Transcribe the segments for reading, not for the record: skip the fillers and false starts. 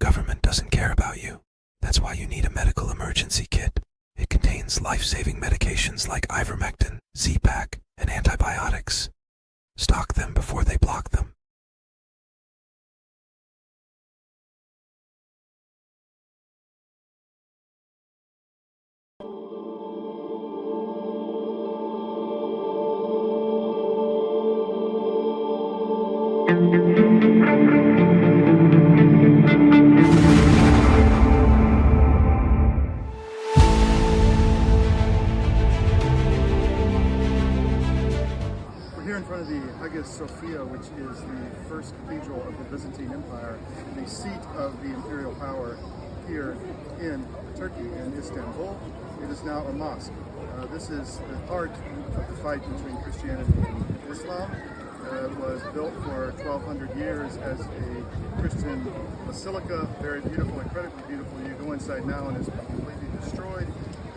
government doesn't care about you. That's why you need a medical emergency kit. It contains life-saving medications like ivermectin, Z-Pak, and antibiotics. Stock them before they block them. Sophia, which is the first cathedral of the Byzantine Empire, the seat of the imperial power here in Turkey, in Istanbul. It is now a mosque. This is the heart of the fight between Christianity and Islam. It was built for 1,200 years as a Christian basilica, very beautiful, incredibly beautiful. You go inside now and it's completely destroyed,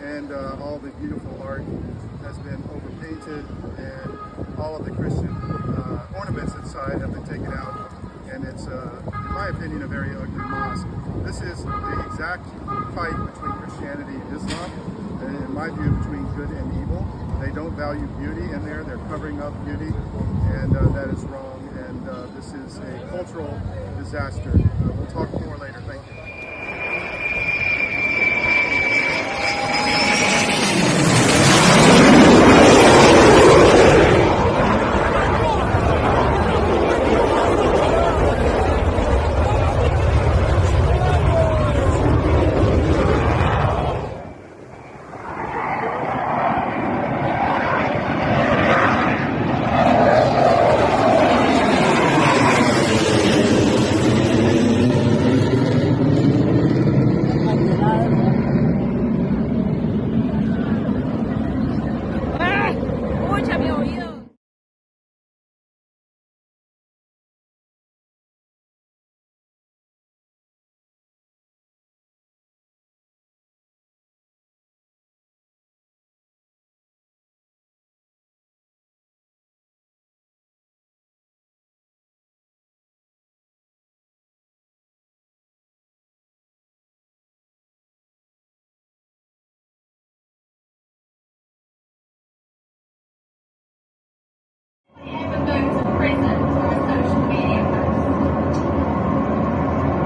and all the beautiful art has been overpainted, and all of the Christian ornaments inside have been taken out, and it's, in my opinion, a very ugly mosque. This is the exact fight between Christianity and Islam, and in my view, between good and evil. They don't value beauty in there, they're covering up beauty, and that is wrong, and this is a cultural disaster. We'll talk more later. Thank you.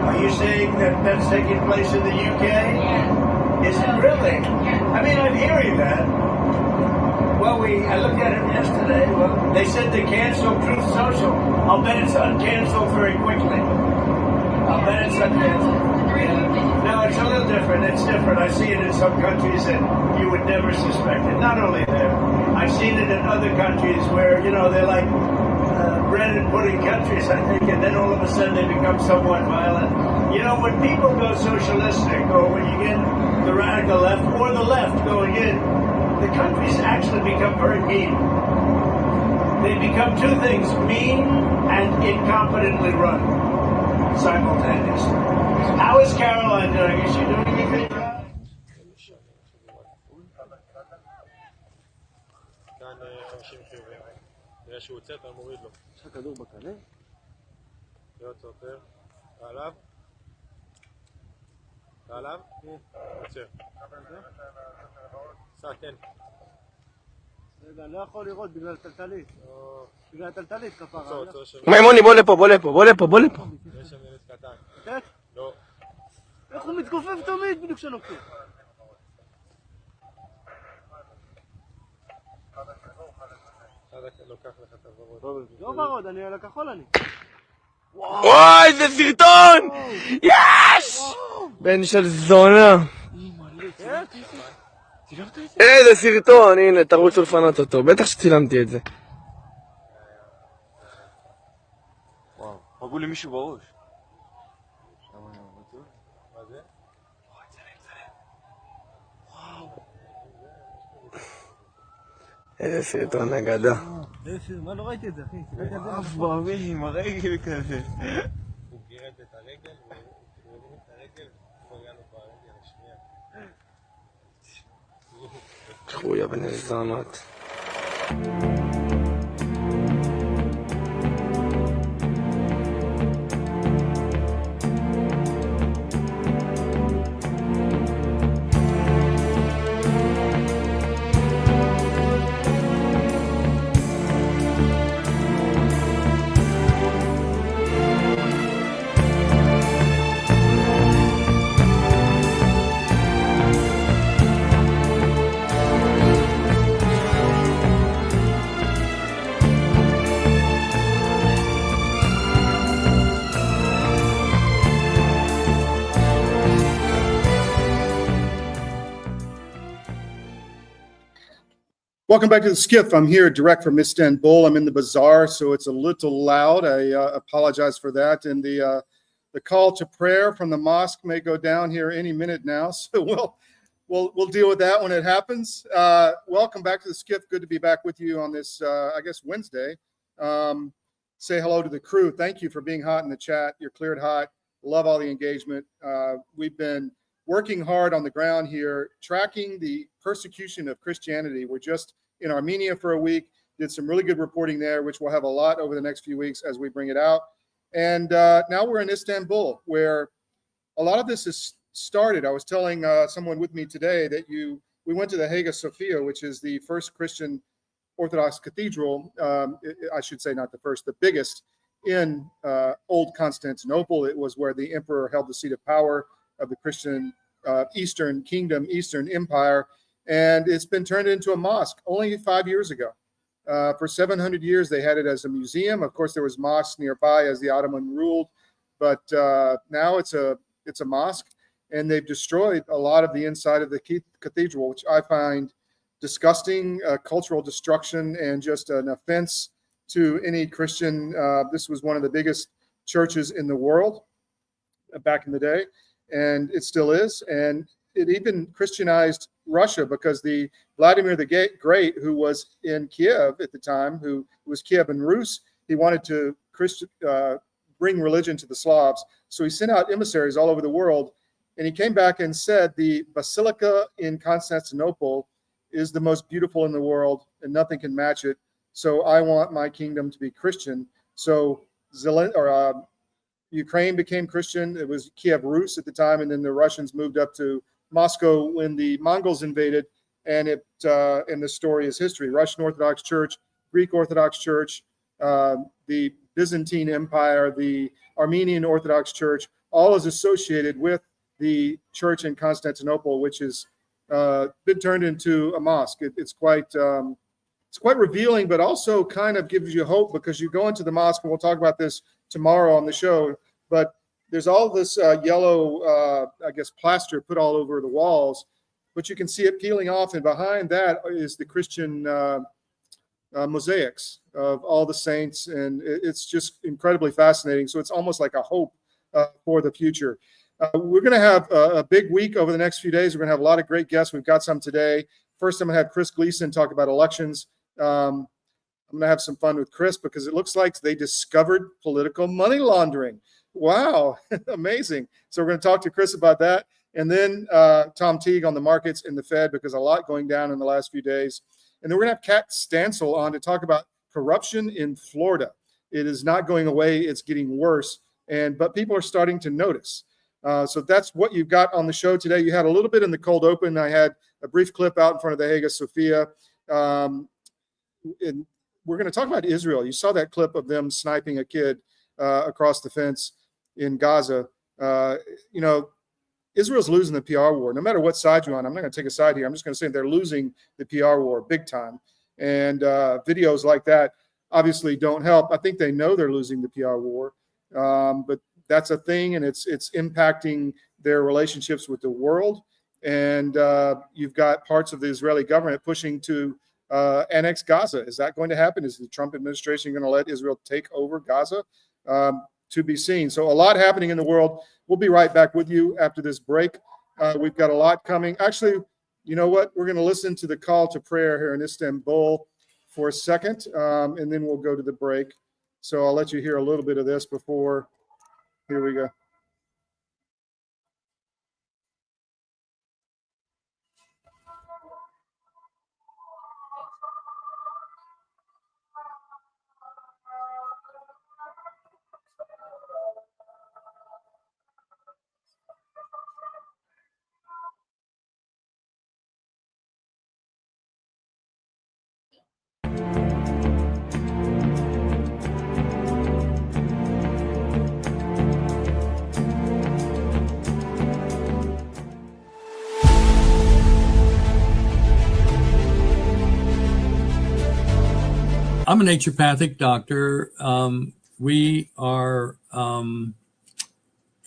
Are you saying that that's taking place in the UK? Yeah. Is it really? Yeah. I mean, I'm hearing that. Well, I looked at it yesterday. Well, they said they canceled Truth Social. I'll bet it's uncanceled very quickly. I'll bet it's uncanceled. No, it's a little different. It's different. I see it in some countries that you would never suspect it. Not only there. I've seen it in other countries where, you know, they're like bread and pudding countries, I think, and then all of a sudden they become somewhat violent. You know, when people go socialistic, or when you get the radical left or the left going in, the countries actually become very mean. They become two things, mean and incompetently run simultaneously. How is Caroline doing? Is she doing a good job? נראה שהוא יוצא, אתה מוריד לו. יש לך כדור בקנה? להיות סופר. אתה עליו? אתה עליו? יוצא. סע, תן. רגע, אני לא יכול לראות בגלל טלטלית. בגלל טלטלית כפרה. מימוני, בוא לפה, בוא לפה, בוא לפה, בוא לפה. יש שם ילד קטן. לתת? לא. איך הוא מתכופף תמיד בדיוק שנוקף? לא ורוד, אני על הכחול אני. וואי, זה סרטון! יש! בן של זונה. איזה סרטון, הנה, תרוצו לפנות אותו. בטח שצילמתי את זה. וואו, פגעו לי מישהו בראש. מה זה? איזה סרטון אגדה. מה לא ראיתי את זה, אחי? אף באוויר עם הרגל כזה. הוא גירד את הרגל, והוא הרים את הרגל, פגענו ברגל השנייה. חויה בן הזונות. Welcome back to the SCIF. I'm here direct from Istanbul. I'm in the bazaar, so it's a little loud. I apologize for that. And the call to prayer from the mosque may go down here any minute now, so we'll deal with that when it happens. Welcome back to the SCIF. Good to be back with you on this, I guess, Wednesday. Say hello to the crew. Thank you for being hot in the chat. You're cleared hot. Love all the engagement. We've been working hard on the ground here, tracking the persecution of Christianity. We're just in Armenia for a week, did some really good reporting there, which we'll have a lot over the next few weeks as we bring it out. And now we're in Istanbul, where a lot of this is started. I was telling someone with me today that we went to the Hagia Sophia, which is the first Christian Orthodox cathedral. I should say not the first, the biggest in old Constantinople. It was where the emperor held the seat of power of the Christian Eastern Kingdom, Eastern Empire. And it's been turned into a mosque only 5 years ago. For 700 years, they had it as a museum. Of course, there was mosques nearby as the Ottoman ruled, but now it's a mosque, and they've destroyed a lot of the inside of the cathedral, which I find disgusting, cultural destruction, and just an offense to any Christian. This was one of the biggest churches in the world back in the day, and it still is. And it even Christianized Russia, because the Vladimir the Great, who was in Kiev at the time, who was Kievan Rus, he wanted to bring religion to the Slavs. So he sent out emissaries all over the world, and he came back and said the basilica in Constantinople is the most beautiful in the world, and nothing can match it. So I want my kingdom to be Christian. So Ukraine became Christian. It was Kiev Rus at the time, and then the Russians moved up to Moscow when the Mongols invaded, and the story is history. Russian Orthodox Church, Greek Orthodox Church, the Byzantine Empire, the Armenian Orthodox Church, all is associated with the church in Constantinople, which has been turned into a mosque. It's quite revealing, but also kind of gives you hope, because you go into the mosque, and we'll talk about this tomorrow on the show, but there's all this yellow, I guess, plaster put all over the walls, but you can see it peeling off, and behind that is the Christian mosaics of all the saints, and it's just incredibly fascinating. So it's almost like a hope for the future. We're going to have a big week over the next few days. We're going to have a lot of great guests. We've got some today. First, I'm going to have Chris Gleason talk about elections. I'm going to have some fun with Chris, because it looks like they discovered political money laundering. Wow, amazing. So we're going to talk to Chris about that. And then Tom Teague on the markets and the Fed, because a lot going down in the last few days. And then we're going to have Kat Stansell on to talk about corruption in Florida. It is not going away. It's getting worse. But people are starting to notice. So that's what you've got on the show today. You had a little bit in the cold open. I had a brief clip out in front of the Hagia Sophia. And we're going to talk about Israel. You saw that clip of them sniping a kid across the fence in Gaza. Israel's losing the PR war. No matter what side you're on, I'm not going to take a side here. I'm just going to say they're losing the PR war big time. And videos like that obviously don't help. I think they know they're losing the PR war, but that's a thing, and it's impacting their relationships with the world. And you've got parts of the Israeli government pushing to annex Gaza. Is that going to happen? Is the Trump administration going to let Israel take over Gaza? To be seen. So a lot happening in the world. We'll be right back with you after this break. We've got a lot coming. Actually, you know what? We're going to listen to the call to prayer here in Istanbul for a second, and then we'll go to the break. So I'll let you hear a little bit of this before. Here we go. I'm a naturopathic doctor. We are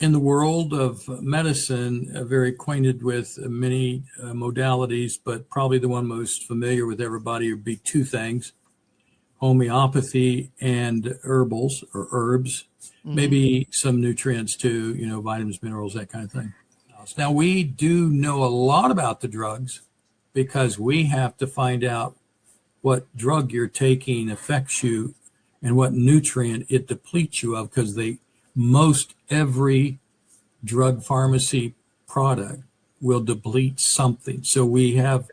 in the world of medicine, very acquainted with many modalities, but probably the one most familiar with everybody would be two things: homeopathy and herbs, maybe some nutrients too, vitamins, minerals, that kind of thing. Now, we do know a lot about the drugs because we have to find out what drug you're taking affects you and what nutrient it depletes you of, because most every drug pharmacy product will deplete something. So we have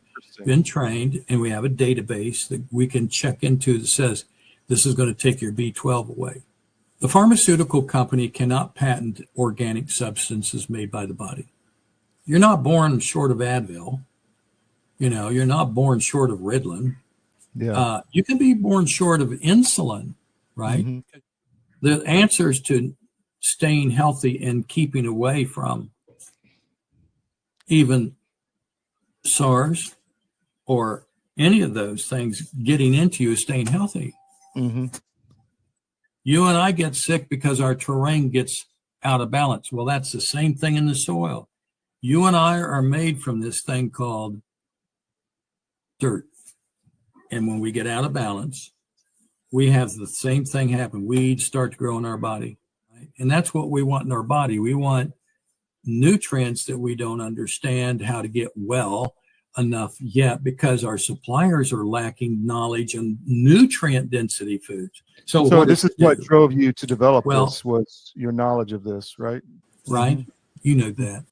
been trained and we have a database that we can check into that says this is going to take your B12 away. The pharmaceutical company cannot patent organic substances made by the body. You're not born short of Advil. You're not born short of Ritalin. Yeah. You can be born short of insulin, right? Mm-hmm. The answers to staying healthy and keeping away from even SARS or any of those things getting into you is staying healthy. Mm-hmm. You and I get sick because our terrain gets out of balance. Well, that's the same thing in the soil. You and I are made from this thing called dirt. And when we get out of balance, we have the same thing happen. Weeds start to grow in our body. Right? And that's what we want in our body. We want nutrients that we don't understand how to get well enough yet because our suppliers are lacking knowledge on nutrient density foods. So this is what drove you to develop this, was your knowledge of this, right? Right. Mm-hmm. You know that.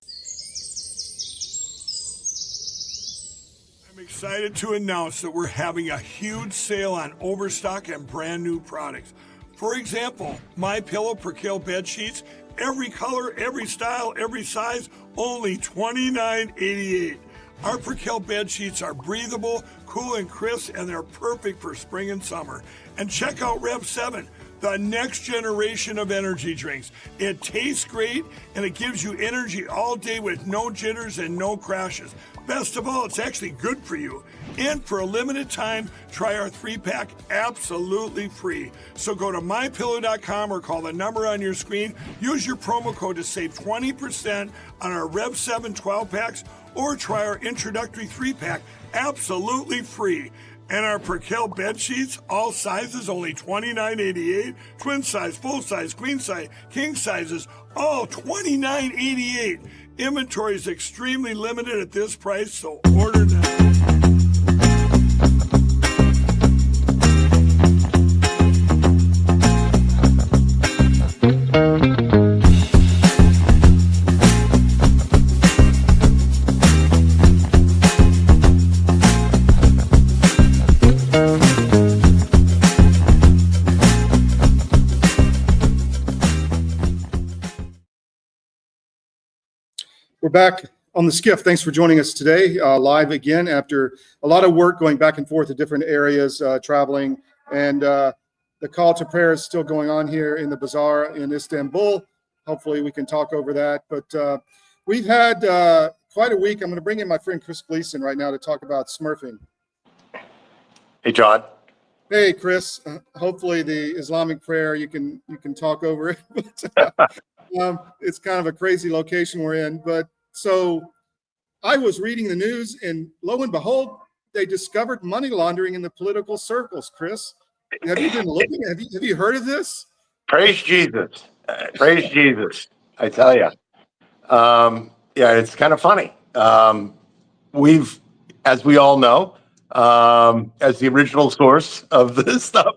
I'm excited to announce that we're having a huge sale on overstock and brand new products. For example, My Pillow Percale bed sheets, every color, every style, every size, only $29.88. Our Percale bed sheets are breathable, cool and crisp, and they're perfect for spring and summer. And check out Rev 7, the next generation of energy drinks. It tastes great, and it gives you energy all day with no jitters and no crashes. Best of all, it's actually good for you. And for a limited time, try our 3-pack absolutely free. So go to mypillow.com or call the number on your screen. Use your promo code to save 20% on our Rev 7 12-packs, or try our introductory 3-pack absolutely free. And our Percale bed sheets, all sizes, only $29.88. Twin size, full size, queen size, king sizes, all $29.88. Inventory is extremely limited at this price, so order now. We're back on the SCIF. Thanks for joining us today, live again after a lot of work going back and forth to different areas, traveling. And the call to prayer is still going on here in the bazaar in Istanbul. Hopefully we can talk over that. But we've had quite a week. I'm going to bring in my friend Chris Gleason right now to talk about smurfing. Hey, John. Hey, Chris. Hopefully the Islamic prayer, you can talk over it. It's kind of a crazy location we're in. But so I was reading the news, and lo and behold, they discovered money laundering in the political circles. Chris, have you been looking? Have you heard of this? Praise Jesus. Praise Jesus. I tell you. Yeah, it's kind of funny. We've, as we all know, as the original source of this stuff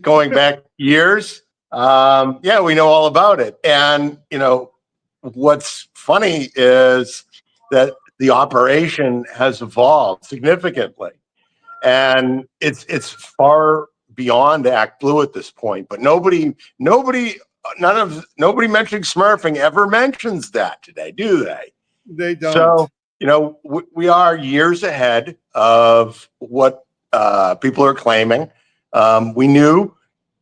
going back years, yeah, we know all about it. And, what's funny is that the operation has evolved significantly, and it's far beyond Act Blue at this point. But nobody mentioning smurfing ever mentions that today, do they? They don't. So, we are years ahead of what people are claiming. We knew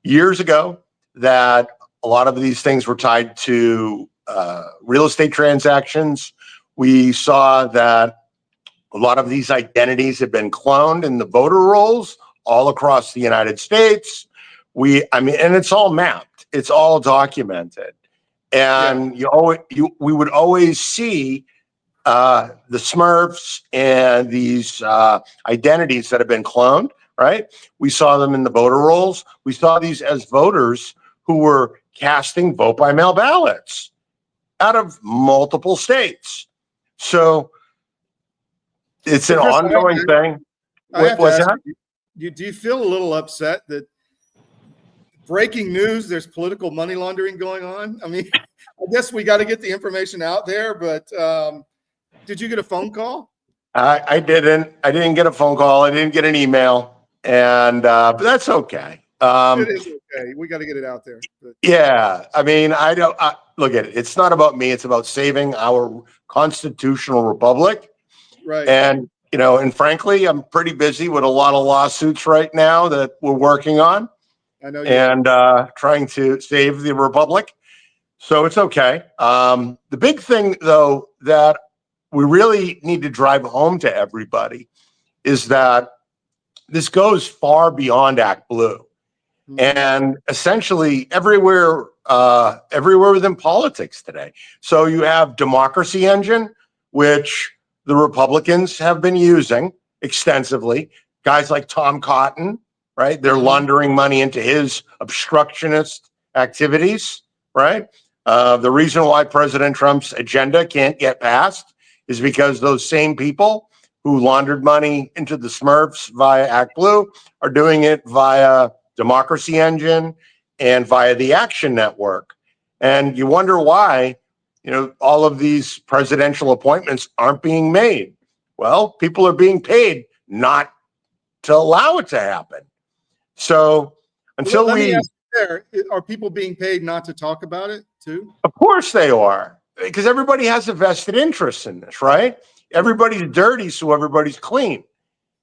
years ago that a lot of these things were tied to real estate transactions. We saw that a lot of these identities have been cloned in the voter rolls all across the United States. And it's all mapped. It's all documented. And we would always see the Smurfs and these identities that have been cloned, right? We saw them in the voter rolls. We saw these as voters who were casting vote by mail ballots out of multiple states. So it's an Chris, ongoing thing. I have to What's ask that? you, do you feel a little upset that breaking news, there's political money laundering going on? I mean, I guess we got to get the information out there, but did you get a phone call? I didn't. I didn't get a phone call. I didn't get an email, and but that's okay. It is okay. We got to get it out there. But. Yeah, I mean, I don't look at it. It's not about me. It's about saving our constitutional republic. Right. And and frankly, I'm pretty busy with a lot of lawsuits right now that we're working on. I know. And trying to save the republic. So it's okay. The big thing, though, that we really need to drive home to everybody is that this goes far beyond Act Blue. And essentially everywhere within politics today. So you have Democracy Engine, which the Republicans have been using extensively. Guys like Tom Cotton, right? They're laundering money into his obstructionist activities, right? The reason why President Trump's agenda can't get passed is because those same people who laundered money into the Smurfs via Act Blue are doing it via Democracy Engine and via the Action Network. And you wonder why, all of these presidential appointments aren't being made. Well, people are being paid not to allow it to happen. So until let me ask you there, are people being paid not to talk about it too? Of course they are, because everybody has a vested interest in this, right? Everybody's dirty, so everybody's clean.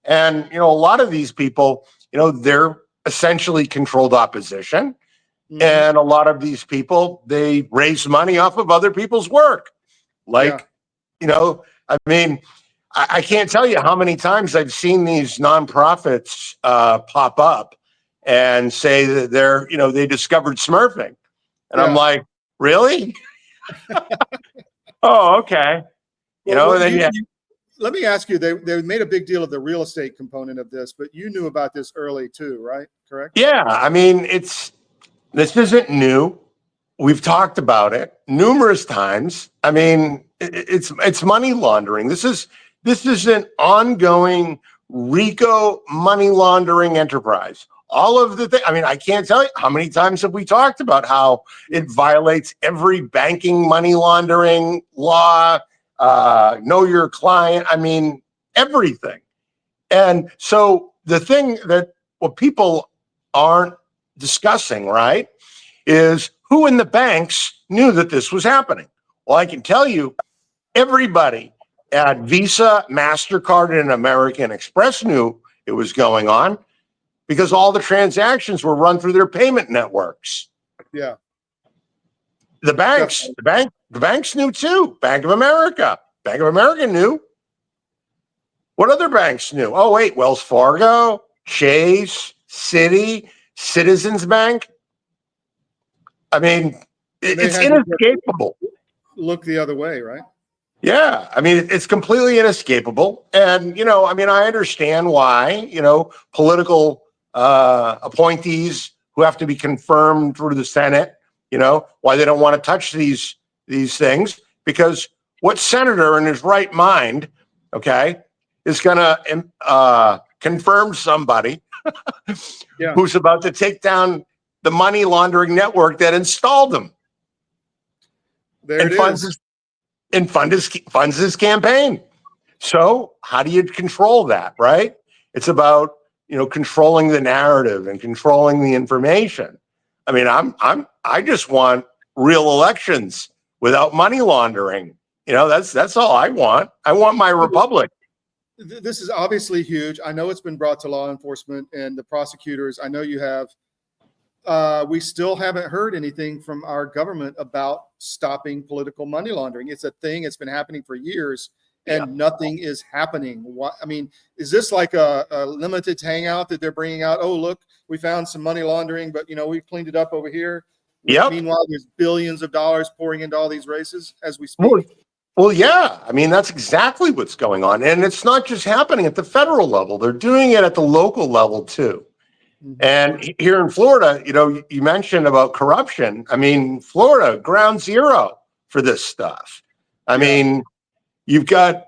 And, a lot of these people, they're essentially controlled opposition. And a lot of these people, they raise money off of other people's work. Like, I mean, I can't tell you how many times I've seen these nonprofits pop up and say that they discovered Smurfing. And I'm like, really? Oh, okay. Let me ask you, they made a big deal of the real estate component of this, but you knew about this early too, right? Correct? Yeah. I mean, this isn't new. We've talked about it numerous times. I mean, it's money laundering. This is an ongoing RICO money laundering enterprise. All of the things. I mean, I can't tell you how many times have we talked about how it violates every banking money laundering law, know your client. I mean, everything. And so the thing that what people aren't discussing, right, is who in the banks knew that this was happening. Well, I can tell you, everybody at Visa, MasterCard, and American Express knew it was going on because all the transactions were run through their payment networks. Yeah. The banks knew too. Bank of America knew. What other banks knew? Oh, wait, Wells Fargo, Chase, Citi, Citizens Bank. I mean, it's inescapable. Look the other way, right? Yeah, I mean, it's completely inescapable. And, I mean, I understand why, political appointees who have to be confirmed through the Senate, why they don't want to touch these things, because what senator in his right mind, okay, is going to confirm somebody who's about to take down the money laundering network that installed them. There and funds his campaign. So how do you control that, right? It's about, controlling the narrative and controlling the information. I mean, I just want real elections without money laundering. That's all I want. I want my republic. This is obviously huge. I know it's been brought to law enforcement and the prosecutors. I know you have. We still haven't heard anything from our government about stopping political money laundering. It's a thing. It's been happening for years, and nothing is happening. I mean, is this like a limited hangout that they're bringing out? Oh, look, we found some money laundering, but we cleaned it up over here. Yep. Meanwhile, there's billions of dollars pouring into all these races as we speak. Well, yeah. I mean, that's exactly what's going on. And it's not just happening at the federal level. They're doing it at the local level too. And here in Florida, you mentioned about corruption. I mean, Florida, ground zero for this stuff. I mean, you've got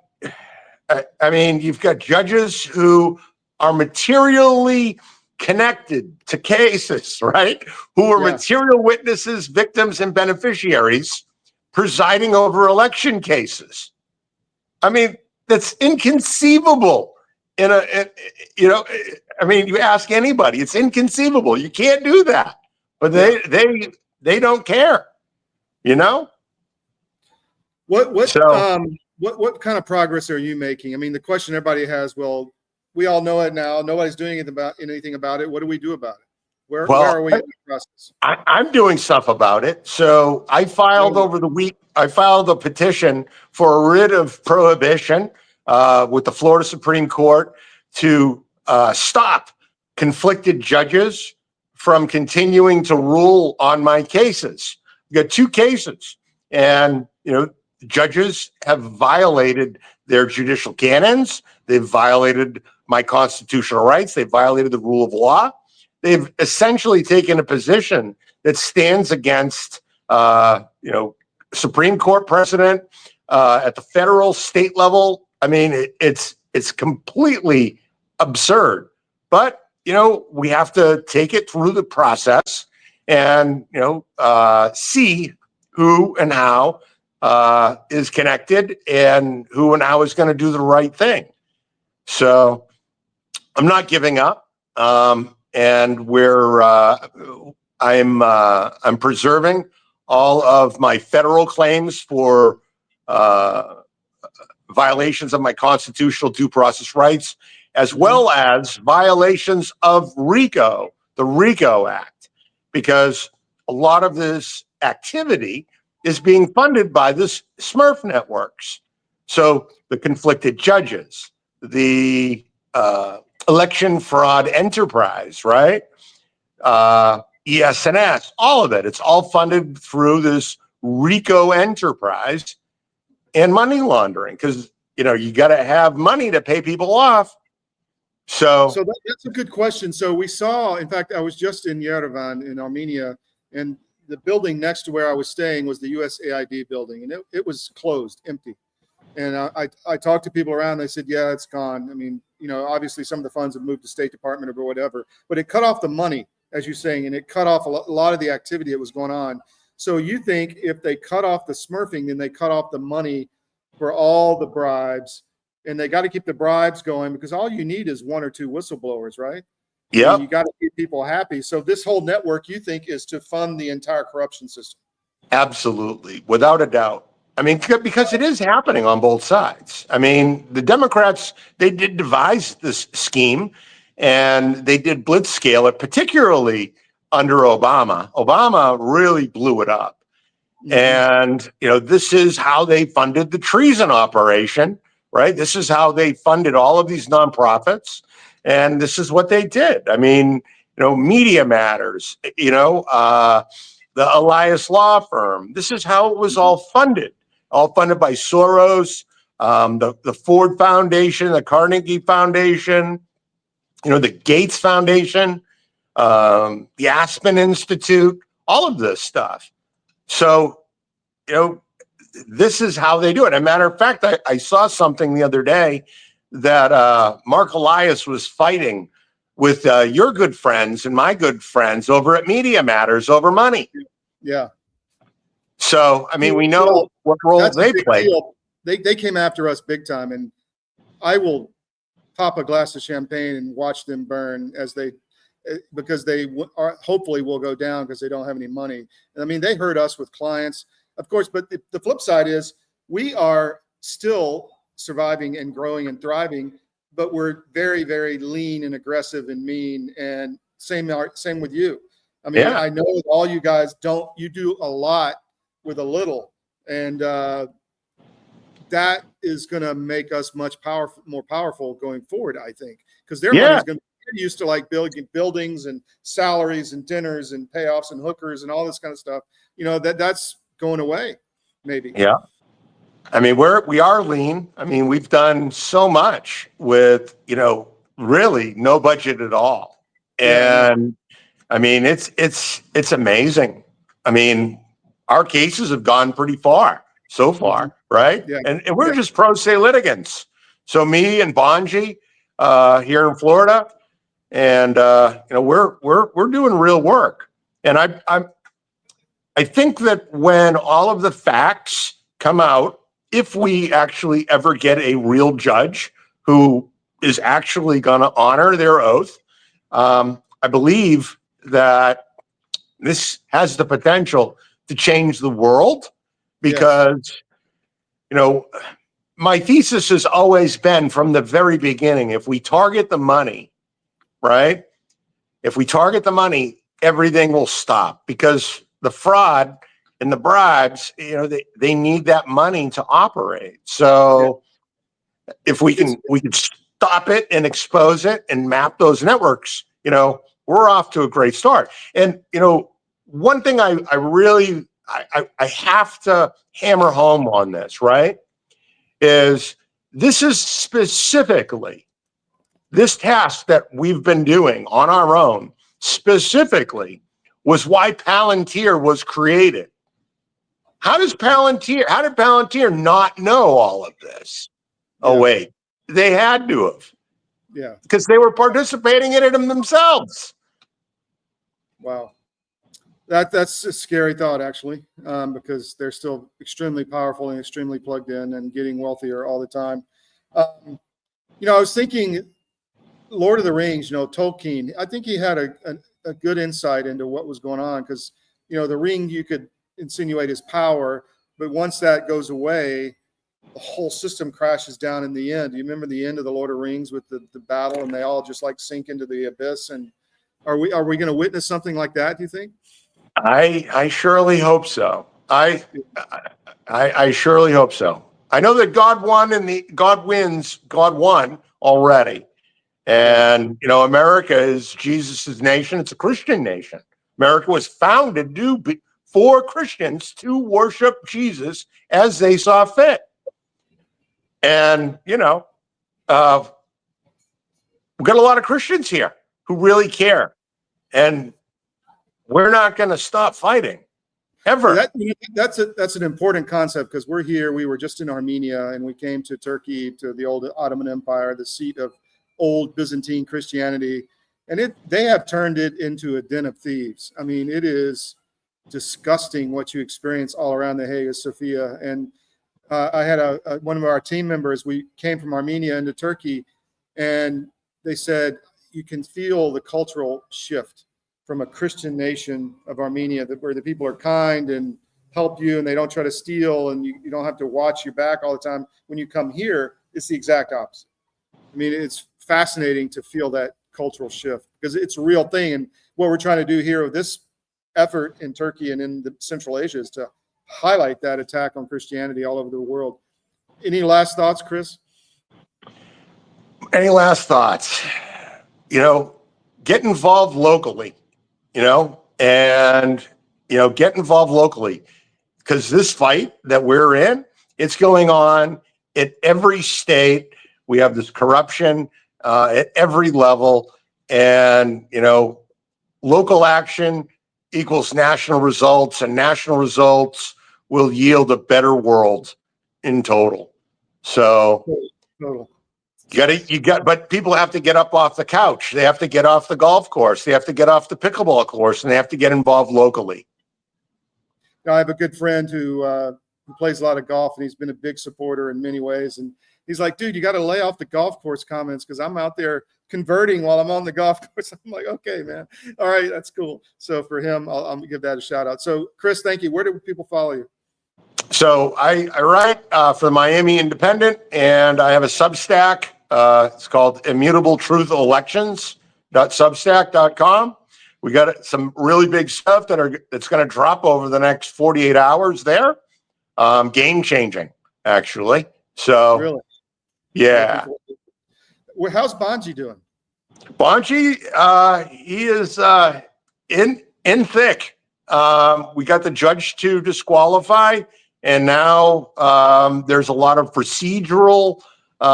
judges who are materially connected to cases, right? Who are material witnesses, victims, and beneficiaries presiding over election cases. I mean, that's inconceivable. You ask anybody, it's inconceivable. You can't do that. But they don't care. What kind of progress are you making? I mean, the question everybody has, well, we all know it now. Nobody's doing anything about it. What do we do about it? Where are we in the process? I'm doing stuff about it. So I filed over the week. I filed a petition for a writ of prohibition with the Florida Supreme Court to stop conflicted judges from continuing to rule on my cases. I've got 2 cases, and judges have violated their judicial canons. They've violated my constitutional rights. They've violated the rule of law. They've essentially taken a position that stands against, Supreme Court precedent at the federal, state level. I mean, it's completely absurd. But we have to take it through the process and see who and how is connected and who and how is going to do the right thing. So I'm not giving up. And I'm preserving all of my federal claims for violations of my constitutional due process rights, as well as violations of RICO, the RICO Act, because a lot of this activity is being funded by this Smurf networks. So the conflicted judges, the election fraud enterprise, right? ES&S, all of it. It's all funded through this RICO enterprise and money laundering because, you got to have money to pay people off. So that's a good question. So we saw, in fact, I was just in Yerevan in Armenia, and the building next to where I was staying was the USAID building, and it was closed, empty. And I talked to people around. They said, yeah, it's gone. I mean, obviously some of the funds have moved to State Department or whatever, but it cut off the money, as you're saying, and it cut off a lot of the activity that was going on. So you think if they cut off the smurfing, then they cut off the money for all the bribes, and they got to keep the bribes going because all you need is 1 or 2 whistleblowers, right? Yeah. You got to keep people happy. So this whole network, you think, is to fund the entire corruption system? Absolutely, without a doubt. I mean, because it is happening on both sides. I mean, the Democrats, they did devise this scheme and they did blitz scale it, particularly under Obama. Obama really blew it up. And, this is how they funded the treason operation, right? This is how they funded all of these nonprofits. And this is what they did. I mean, Media Matters, the Elias Law Firm. This is how it was all funded by Soros, the Ford Foundation, the Carnegie Foundation, the Gates Foundation, the Aspen Institute, all of this stuff. So, this is how they do it. As a matter of fact, I saw something the other day that Mark Elias was fighting with your good friends and my good friends over at Media Matters over money. Yeah. So, I mean, we know what role they play. They came after us big time, and I will pop a glass of champagne and watch them burn because they hopefully will go down because they don't have any money. And I mean, they hurt us with clients, of course, but the flip side is we are still surviving and growing and thriving, but we're very, very lean and aggressive and mean, and same with you. I mean, I know all you guys you do a lot with a little, and that is going to make us much more powerful going forward, I think, because their money is going to be used to like building buildings and salaries and dinners and payoffs and hookers and all this kind of stuff. You know, that's going away, maybe. Yeah. I mean, we are lean. I mean, we've done so much with, really no budget at all. And I mean, it's amazing. I mean, our cases have gone pretty far so far, right? Yeah. And we're just pro se litigants. So me and Bonji here in Florida, and we're doing real work. And I think that when all of the facts come out, if we actually ever get a real judge who is actually going to honor their oath, I believe that this has the potential to change the world because, my thesis has always been from the very beginning, if we target the money, right? If we target the money, everything will stop because the fraud and the bribes, they need that money to operate. So if we can stop it and expose it and map those networks, we're off to a great start. And, one thing I have to hammer home on this, right? Is this is specifically this task that we've been doing on our own specifically was why Palantir was created. How did Palantir not know all of this? Yeah. Oh, wait, they had to have. Yeah. Because they were participating in it themselves. Wow. That's a scary thought, actually, because they're still extremely powerful and extremely plugged in and getting wealthier all the time. I was thinking Lord of the Rings, Tolkien, I think he had a good insight into what was going on because, the ring, you could insinuate his power, but once that goes away, the whole system crashes down in the end. Do you remember the end of the Lord of the Rings with the battle and they all just like sink into the abyss? And are we going to witness something like that, do you think? I surely hope so. I surely hope so. I know that God won already. And, America is Jesus's nation. It's a Christian nation. America was founded for Christians to worship Jesus as they saw fit. And, we've got a lot of Christians here who really care. And we're not going to stop fighting ever. That's an important concept because we're here. We were just in Armenia and we came to Turkey, to the old Ottoman Empire, the seat of old Byzantine Christianity. And they have turned it into a den of thieves. I mean, it is disgusting what you experience all around the Hagia Sophia. And I had one of our team members, we came from Armenia into Turkey, and they said, you can feel the cultural shift from a Christian nation of Armenia, where the people are kind and help you and they don't try to steal and you don't have to watch your back all the time. When you come here, it's the exact opposite. I mean, it's fascinating to feel that cultural shift because it's a real thing. And what we're trying to do here with this effort in Turkey and in Central Asia is to highlight that attack on Christianity all over the world. Any last thoughts, Chris? Any last thoughts? Get involved locally. Get involved locally because this fight that we're in, it's going on at every state. We have this corruption at every level and, local action equals national results and national results will yield a better world in total. So but people have to get up off the couch. They have to get off the golf course. They have to get off the pickleball course, and they have to get involved locally. I have a good friend who plays a lot of golf, and he's been a big supporter in many ways. And he's like, dude, you got to lay off the golf course comments because I'm out there converting while I'm on the golf course. I'm like, okay, man. All right, that's cool. So for him, I'll give that a shout out. So Chris, thank you. Where do people follow you? So I write for the Miami Independent, and I have a Substack. It's called immutabletruthelections.substack.com. We got some really big stuff that's going to drop over the next 48 hours there. Game changing, actually. So, really? Yeah. Well, how's Bonji doing? Bonji, he is in thick. We got the judge to disqualify, and now there's a lot of procedural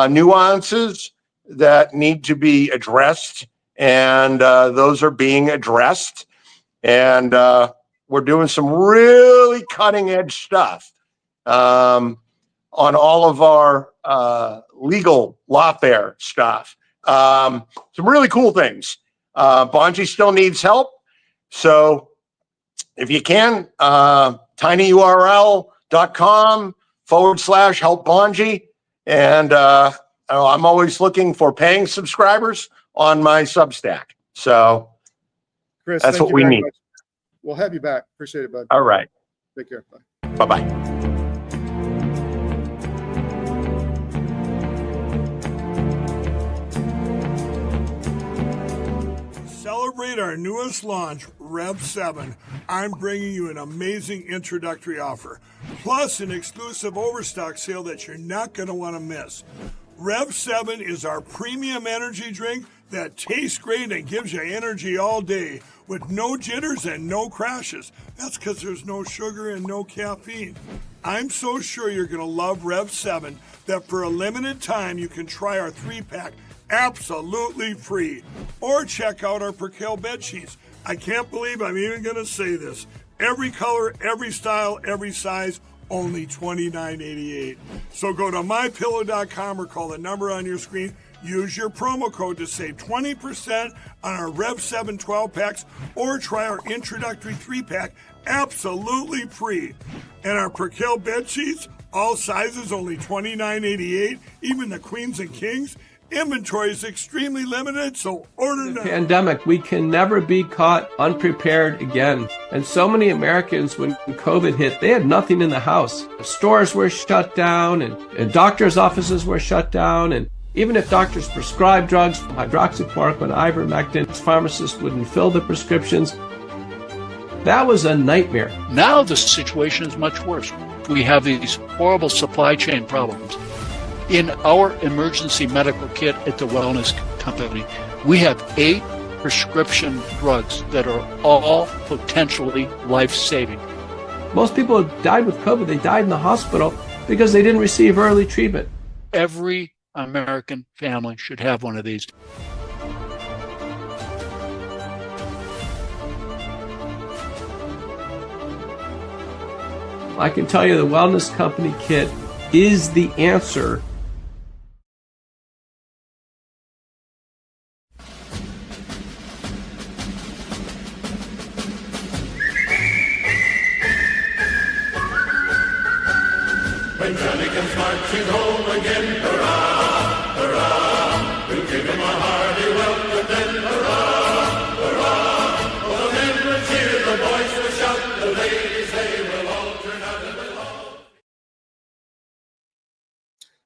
nuances that need to be addressed, and those are being addressed. And we're doing some really cutting edge stuff on all of our legal lawfare stuff. Some really cool things. Bonji still needs help. So if you can, tinyurl.com/help Bonji. And I'm always looking for paying subscribers on my Substack. So Chris, that's thank what you we very need. much. We'll have you back. Appreciate it, bud. All right. Take care. Bye. Bye-bye. Celebrate our newest launch, Rev 7. I'm bringing you an amazing introductory offer, plus an exclusive overstock sale that you're not going to want to miss. Rev 7 is our premium energy drink that tastes great and gives you energy all day with no jitters and no crashes. That's because there's no sugar and no caffeine. I'm so sure you're going to love Rev 7 that for a limited time you can try our 3-pack absolutely free. Or check out our Percale bed sheets. I can't believe I'm even going to say this. Every color, every style, every size, only $29.88. So go to mypillow.com or call the number on your screen. Use your promo code to save 20% on our Rev 7 12-packs or try our introductory 3-pack absolutely free. And our Percale bed sheets, all sizes, only $29.88, even the queens and kings. Inventory is extremely limited, so order now. Pandemic, we can never be caught unprepared again. And so many Americans, when COVID hit, they had nothing in the house. Stores were shut down, and doctors' offices were shut down, and even if doctors prescribed drugs, hydroxychloroquine, ivermectin, pharmacists wouldn't fill the prescriptions. That was a nightmare. Now the situation is much worse. We have these horrible supply chain problems. In our emergency medical kit at the Wellness Company, we have 8 prescription drugs that are all potentially life-saving. Most people who died with COVID, they died in the hospital because they didn't receive early treatment. Every American family should have one of these. I can tell you the Wellness Company kit is the answer. When Johnny comes marching home again, hurrah, hurrah, we'll give him a hearty welcome then, hurrah, hurrah. Oh, the men will cheer, the boys will shout, the ladies, they will all turn out and will all.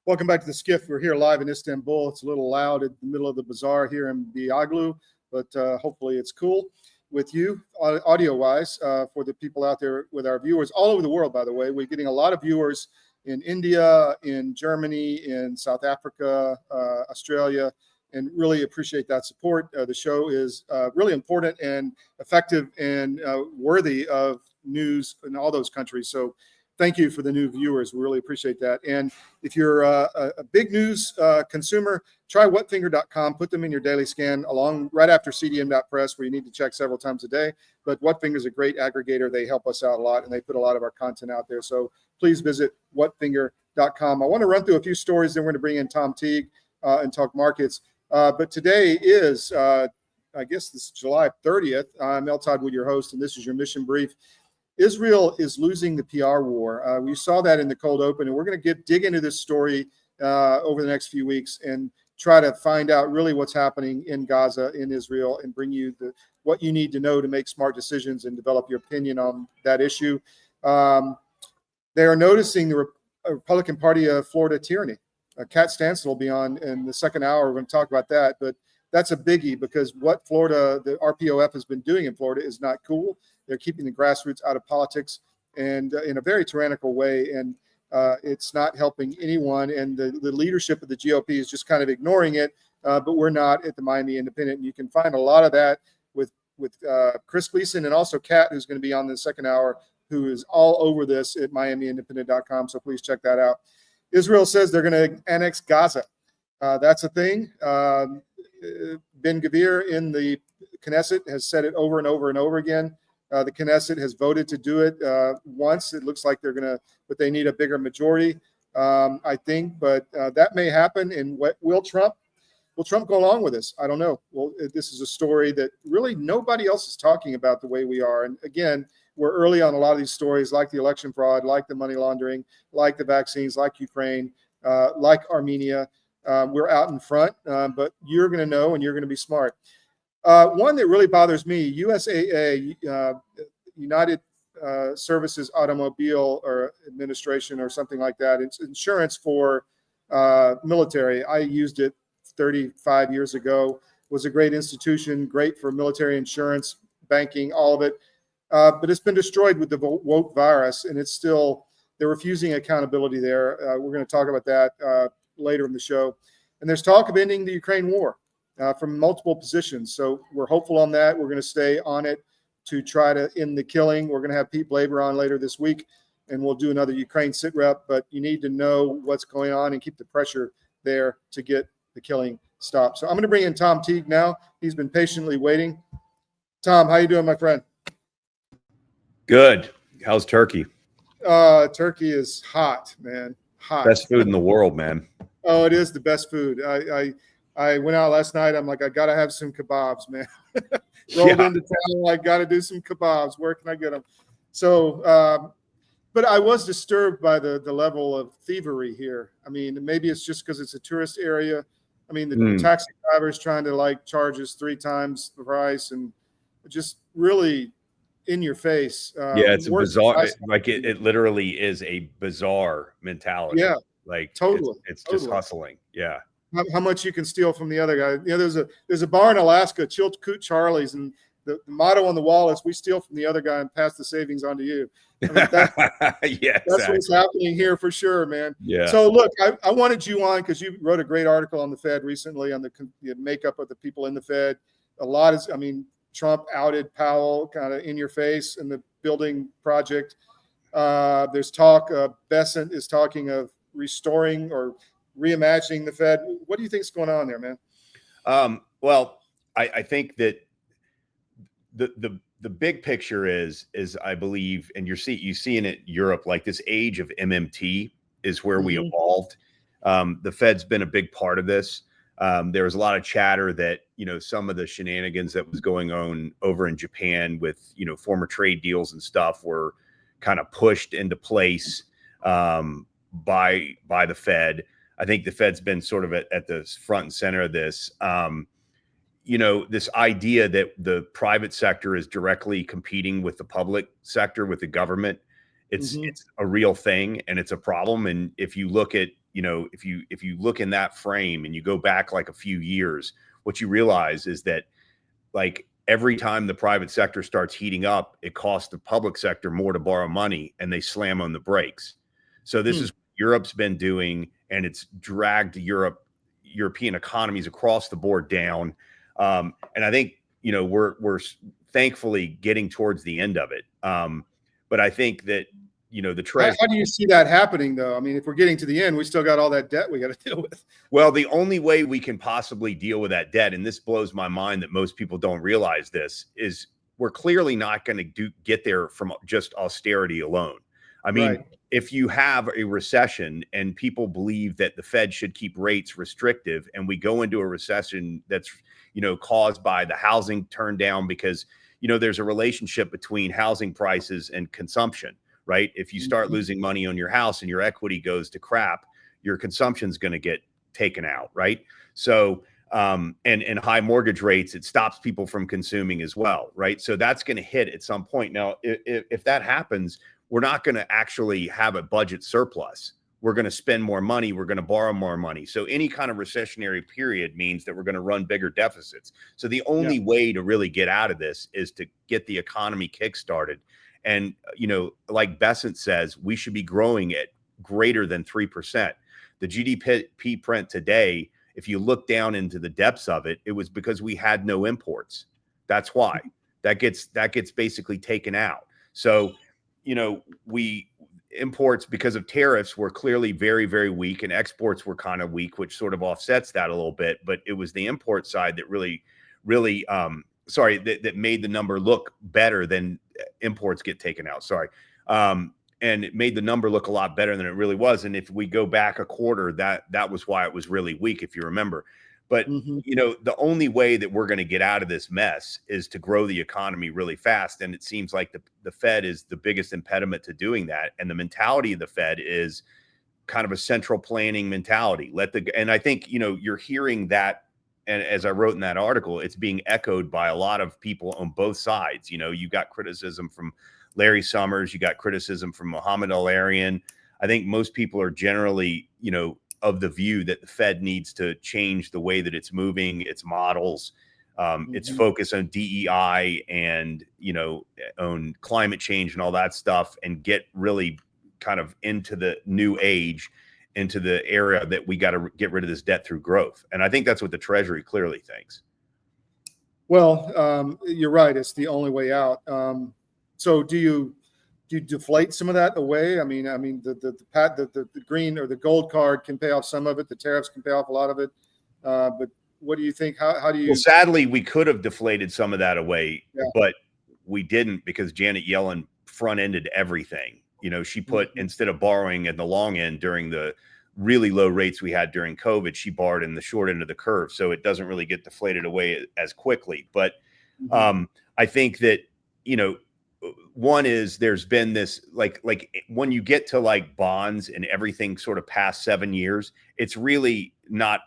Welcome back to the SCIF. We're here live in Istanbul. It's a little loud in the middle of the bazaar here in Biaglu, but hopefully it's cool with you audio-wise for the people out there with our viewers all over the world, by the way. We're getting a lot of viewers in India, in Germany, in South Africa, Australia, and really appreciate that support. The show is really important and effective and worthy of news in all those countries. So thank you for the new viewers. We really appreciate that. And if you're a big news consumer, try whatfinger.com. Put them in your daily scan right after CDM.press, where you need to check several times a day. But Whatfinger is a great aggregator. They help us out a lot, and they put a lot of our content out there. So please visit whatfinger.com. I want to run through a few stories, then we're going to bring in Tom Teague and talk markets. But today is, I guess this is July 30th. I'm L Todd Wood, your host, and this is your mission brief. Israel is losing the PR war. We saw that in the cold open, and we're going to dig into this story over the next few weeks and try to find out really what's happening in Gaza, in Israel, and bring you what you need to know to make smart decisions and develop your opinion on that issue. They are noticing the Republican Party of Florida tyranny. Kat Stansell will be on in the second hour. We're going to talk about that, but that's a biggie because what the RPOF has been doing in Florida is not cool. They're keeping the grassroots out of politics and in a very tyrannical way, and it's not helping anyone. And the leadership of the GOP is just kind of ignoring it but we're not at the Miami Independent. You can find a lot of that with Chris Gleason and also Kat, who's going to be on the second hour, who is all over this at miamiindependent.com. So please check that out. Israel says they're going to annex Gaza. That's a thing. Ben Gvir in the Knesset has said it over and over and over again. The Knesset has voted to do it once. It looks like they're going to, but they need a bigger majority, I think. But that may happen. And will Trump go along with this? I don't know. Well, this is a story that really nobody else is talking about the way we are. And again, we're early on a lot of these stories, like the election fraud, like the money laundering, like the vaccines, like Ukraine, like Armenia. We're out in front, but you're going to know and you're going to be smart. One that really bothers me, USAA, United Services Automobile or Administration or something like that. It's insurance for military. I used it 35 years ago. It was a great institution, great for military insurance, banking, all of it. But it's been destroyed with the woke virus, and it's still, they're refusing accountability there. We're going to talk about that later in the show. And there's talk of ending the Ukraine war from multiple positions. So we're hopeful on that. We're going to stay on it to try to end the killing. We're going to have Pete Blaber on later this week, and we'll do another Ukraine sit rep. But you need to know what's going on and keep the pressure there to get the killing stopped. So I'm going to bring in Tom Teague now. He's been patiently waiting. Tom, how you doing, my friend? Good. How's turkey? Turkey is hot, man. Hot. Best food in the world, man. Oh, it is the best food. I went out last night. I'm like, I got to have some kebabs, man. Rolled into town. I got to do some kebabs. Where can I get them? So, but I was disturbed by the level of thievery here. I mean, maybe it's just because it's a tourist area. I mean, the taxi driver's trying to like charge us 3 times the price and just really in your face. Yeah, it's a bizarre. Like it literally is a bizarre mentality. Yeah, like totally. It's just hustling. Yeah. How much you can steal from the other guy. You know, there's a bar in Alaska, Chilkoot Charlie's, and the motto on the wall is "We steal from the other guy and pass the savings on to you." I mean, that's what's happening here for sure, man. Yeah. So look, I wanted you on because you wrote a great article on the Fed recently on the makeup of the people in the Fed. A lot is, I mean, Trump outed Powell kind of in your face in the building project. There's talk. Bessent is talking of restoring or reimagining the Fed. What do you think is going on there, man? Well, I think that the big picture is I believe, and you see in it Europe, like this age of MMT is where we evolved. The Fed's been a big part of this. There was a lot of chatter that, you know, some of the shenanigans that was going on over in Japan with, you know, former trade deals and stuff were kind of pushed into place by the Fed. I think the Fed's been sort of at the front and center of this. You know, this idea that the private sector is directly competing with the public sector, with the government, it's a real thing and it's a problem. And if you look at, you know, if you look in that frame and you go back like a few years, what you realize is that like every time the private sector starts heating up, it costs the public sector more to borrow money and they slam on the brakes. So this is what Europe's been doing, and it's dragged European economies across the board down. And I think, you know, we're thankfully getting towards the end of it. But I think that, you know, the treasury. How do you see that happening, though? I mean, if we're getting to the end, we still got all that debt we got to deal with. Well, the only way we can possibly deal with that debt, and this blows my mind that most people don't realize this, is we're clearly not going to get there from just austerity alone. I mean, if you have a recession and people believe that the Fed should keep rates restrictive, and we go into a recession that's, you know, caused by the housing turn down because, you know, there's a relationship between housing prices and consumption, right? If you start losing money on your house and your equity goes to crap, your consumption's going to get taken out, right? So, and high mortgage rates, it stops people from consuming as well, right? So that's going to hit at some point. Now, if that happens, we're not going to actually have a budget surplus. We're going to spend more money. We're going to borrow more money. So any kind of recessionary period means that we're going to run bigger deficits. So the only way to really get out of this is to get the economy kickstarted. And, you know, like Bessent says, we should be growing at greater than 3%. The GDP print today if you look down into the depths of it, it was because we had no imports. That's why that gets basically taken out. So, we imports because of tariffs were clearly very, very weak, and exports were kind of weak, which sort of offsets that a little bit. But it was the import side that really that made the number look better than imports get taken out. And it made the number look a lot better than it really was. And if we go back a quarter, that was why it was really weak, if you remember. But, the only way that we're going to get out of this mess is to grow the economy really fast. And it seems like the Fed is the biggest impediment to doing that. And the mentality of the Fed is kind of a central planning mentality. And I think, you're hearing that. And as I wrote in that article, it's being echoed by a lot of people on both sides. You got criticism from Larry Summers, you got criticism from Mohamed El-Arian. I think most people are generally, of the view that the Fed needs to change the way that it's moving, its models, its focus on DEI and, on climate change and all that stuff, and get really kind of into the new age, into the era that we got to get rid of this debt through growth. And I think that's what the Treasury clearly thinks. Well, you're right. It's the only way out. So do you deflate some of that away? I mean, the green or the gold card can pay off some of it. The tariffs can pay off a lot of it. But what do you think? How do you? Well, sadly, we could have deflated some of that away, but we didn't, because Janet Yellen front-ended everything. She put, instead of borrowing at the long end during the really low rates we had during COVID, she borrowed in the short end of the curve. So it doesn't really get deflated away as quickly. But I think that, one is there's been this like when you get to like bonds and everything sort of past 7 years, it's really not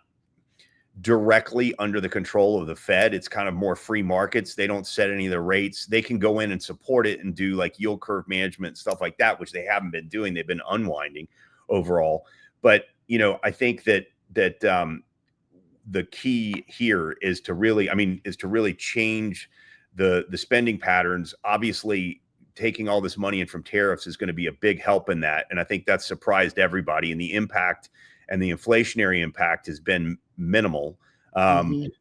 directly under the control of the Fed. It's kind of more free markets. They don't set any of the rates. They can go in and support it and do like yield curve management, stuff like that, which they haven't been doing. They've been unwinding overall. But, I think that the key here is to really change the spending patterns. Obviously, taking all this money in from tariffs is going to be a big help in that. And I think that's surprised everybody. And the impact and the inflationary impact has been minimal.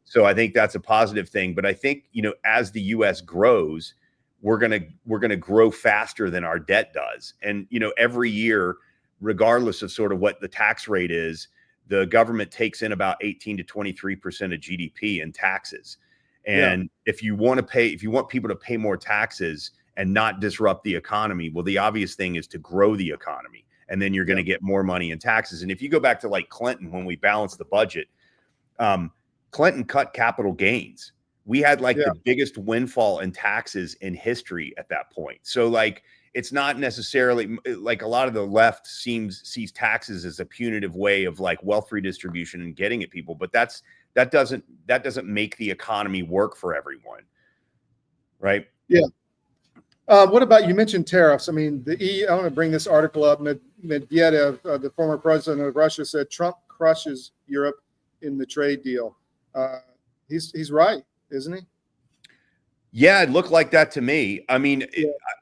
So I think that's a positive thing. But I think, as the U.S. grows, we're going to grow faster than our debt does. And, every year, regardless of sort of what the tax rate is, the government takes in about 18 to 23% of GDP in taxes. And if you want people to pay more taxes and not disrupt the economy, well, the obvious thing is to grow the economy. And then you're going to get more money in taxes. And if you go back to like Clinton, when we balanced the budget, Clinton cut capital gains. We had the biggest windfall in taxes in history at that point. So like, it's not necessarily like a lot of the left sees taxes as a punitive way of like wealth redistribution and getting at people. But that doesn't make the economy work for everyone. Right. Yeah. What about, you mentioned tariffs. I mean, the EU, I want to bring this article up. Medvedev, the former president of Russia, said Trump crushes Europe in the trade deal. He's right, isn't he? Yeah, it looked like that to me. I mean,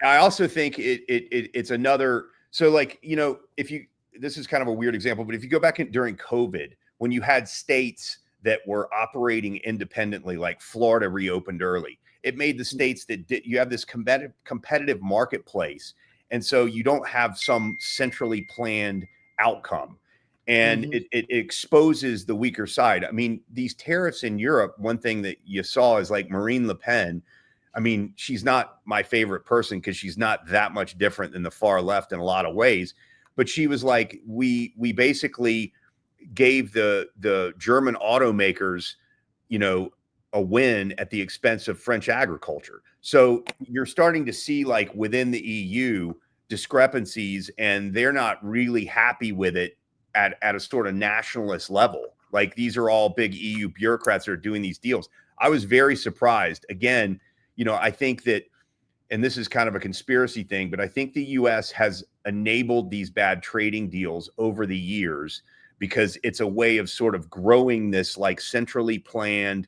I also think it's another. So like, this is kind of a weird example, but if you go back during COVID, when you had states that were operating independently, like Florida reopened early, it made the states that you have this competitive marketplace. And so you don't have some centrally planned outcome. And it exposes the weaker side. I mean, these tariffs in Europe, one thing that you saw is like Marine Le Pen. I mean, she's not my favorite person because she's not that much different than the far left in a lot of ways. But she was like, we basically gave the German automakers, a win at the expense of French agriculture. So you're starting to see like within the EU discrepancies, and they're not really happy with it at a sort of nationalist level. Like these are all big EU bureaucrats that are doing these deals. I was very surprised. Again, I think that, and this is kind of a conspiracy thing, but I think the US has enabled these bad trading deals over the years because it's a way of sort of growing this like centrally planned,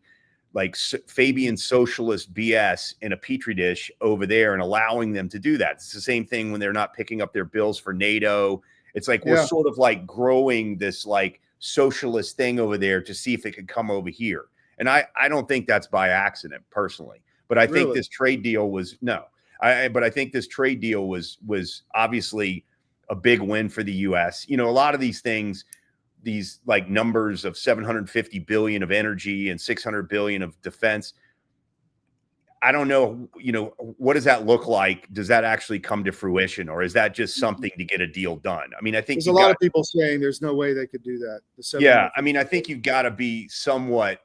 like Fabian socialist BS in a petri dish over there and allowing them to do that. It's the same thing when they're not picking up their bills for NATO. It's like we're sort of like growing this like socialist thing over there to see if it could come over here. And I don't think that's by accident personally, but I think this trade deal was but I think this trade deal was obviously a big win for the US. You know, a lot of these things, these like numbers of 750 billion of energy and 600 billion of defense. I don't know, you know, what does that look like? Does that actually come to fruition, or is that just something to get a deal done? I mean, I think there's a lot of people saying there's no way they could do that. Yeah, I mean, I think you've got to be somewhat,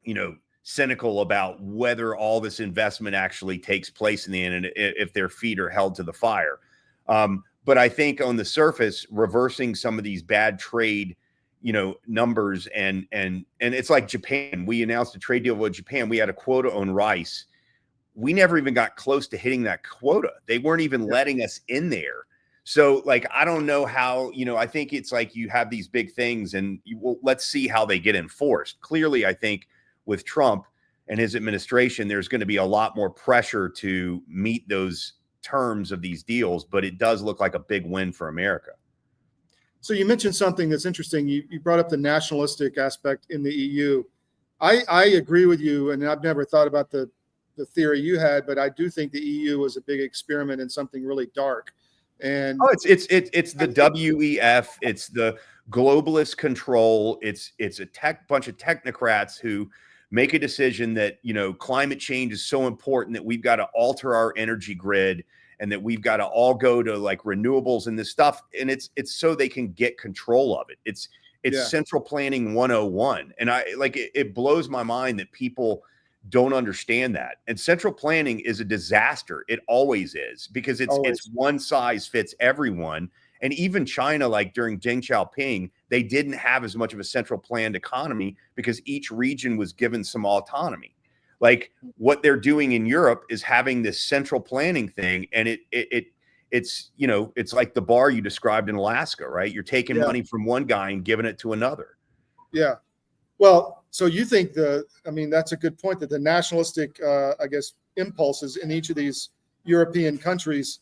you know, cynical about whether all this investment actually takes place in the end, and if their feet are held to the fire. But I think on the surface, reversing some of these bad trade, you know, numbers and it's like Japan. We announced a trade deal with Japan. We had a quota on rice. We never even got close to hitting that quota. They weren't even letting us in there. So like, I don't know how, you know, I think it's like you have these big things and let's see how they get enforced. Clearly, I think with Trump and his administration, there's going to be a lot more pressure to meet those terms of these deals, but it does look like a big win for America. So you mentioned something that's interesting. You brought up the nationalistic aspect in the EU. I agree with you, and I've never thought about the theory you had, but I do think the EU was a big experiment in something really dark. And it's the WEF, it's the globalist control, it's a bunch of technocrats who make a decision that, you know, climate change is so important that we've got to alter our energy grid and that we've got to all go to like renewables and this stuff. And it's so they can get control of it. It's central planning 101. And it blows my mind that people don't understand that. And central planning is a disaster. It always is, because it's one size fits everyone. And even China, like during Deng Xiaoping, they didn't have as much of a central planned economy because each region was given some autonomy. Like what they're doing in Europe is having this central planning thing. And it's, you know, it's like the bar you described in Alaska, right? You're taking money from one guy and giving it to another. Yeah. Well, so you think that's a good point, that the nationalistic, I guess, impulses in each of these European countries,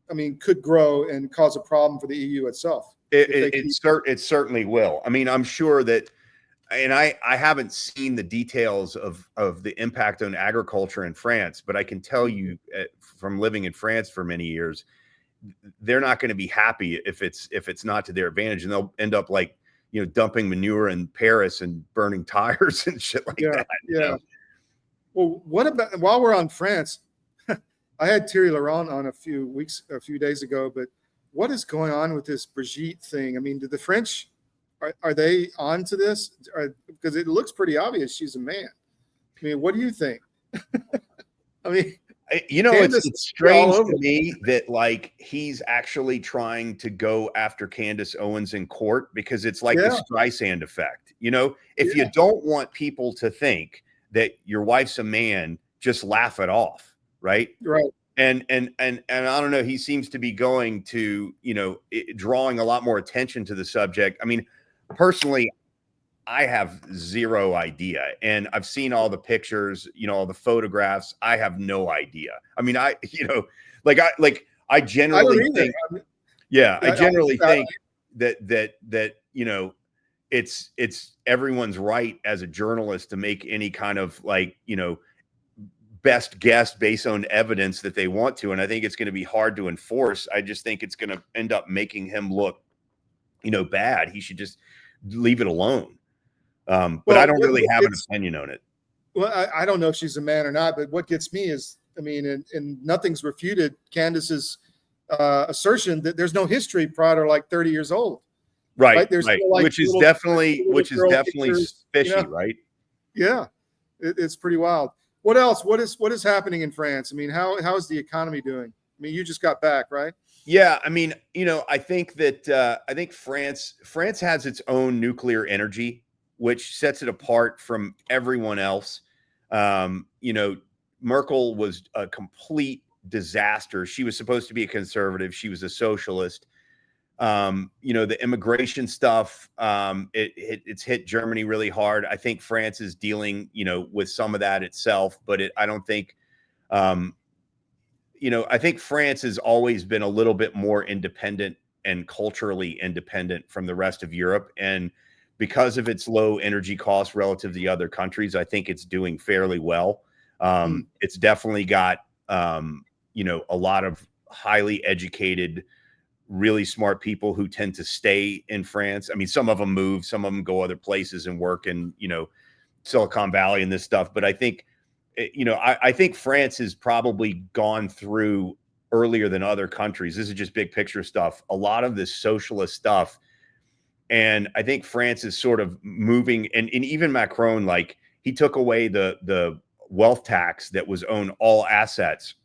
I mean, could grow and cause a problem for the EU itself. It certainly will. I mean, I'm sure that, and I haven't seen the details of the impact on agriculture in France, but I can tell you from living in France for many years, they're not going to be happy if it's not to their advantage, and they'll end up like, you know, dumping manure in Paris and burning tires and shit like that. Yeah. You know? Well, what about, while we're on France, I had Thierry Laurent on a few days ago, but what is going on with this Brigitte thing? I mean, do the French, are they on to this? Because it looks pretty obvious she's a man. I mean, what do you think? I mean, you know, it's strange to me that like he's actually trying to go after Candace Owens in court, because it's like the Streisand effect. You know, if you don't want people to think that your wife's a man, just laugh it off, right? Right. And I don't know, he seems to be going to, you know, drawing a lot more attention to the subject. I mean, personally, I have zero idea. And I've seen all the pictures, you know, all the photographs. I have no idea. I mean, I generally think, I generally think that, you know, it's everyone's right as a journalist to make any kind of like, you know, best guess based on evidence that they want to. And I think it's going to be hard to enforce. I just think it's going to end up making him look, you know, bad. He should just leave it alone. But I don't really have an opinion on it. Well, I don't know if she's a man or not, but what gets me is, I mean, and nothing's refuted Candace's assertion that there's no history prior to like 30 years old. Right. There's right. still, like, which is definitely pictures, fishy, you know? right? Yeah. It's pretty wild. What else? What is happening in France? I mean, how is the economy doing? I mean, you just got back, right? Yeah, I mean, you know, I think that France has its own nuclear energy, which sets it apart from everyone else. You know, Merkel was a complete disaster. She was supposed to be a conservative. She was a socialist. You know, the immigration stuff, it's hit Germany really hard. I think France is dealing, you know, with some of that itself, but I don't think, you know, I think France has always been a little bit more independent and culturally independent from the rest of Europe. And because of its low energy costs relative to the other countries, I think it's doing fairly well. It's definitely got, you know, a lot of highly educated, really smart people who tend to stay in France. I mean, some of them move, some of them go other places and work in, you know, Silicon Valley and this stuff. But I think, you know, I think France has probably gone through earlier than other countries. This is just big picture stuff. A lot of this socialist stuff. And I think France is sort of moving, and even Macron, like, he took away the wealth tax that was on all assets.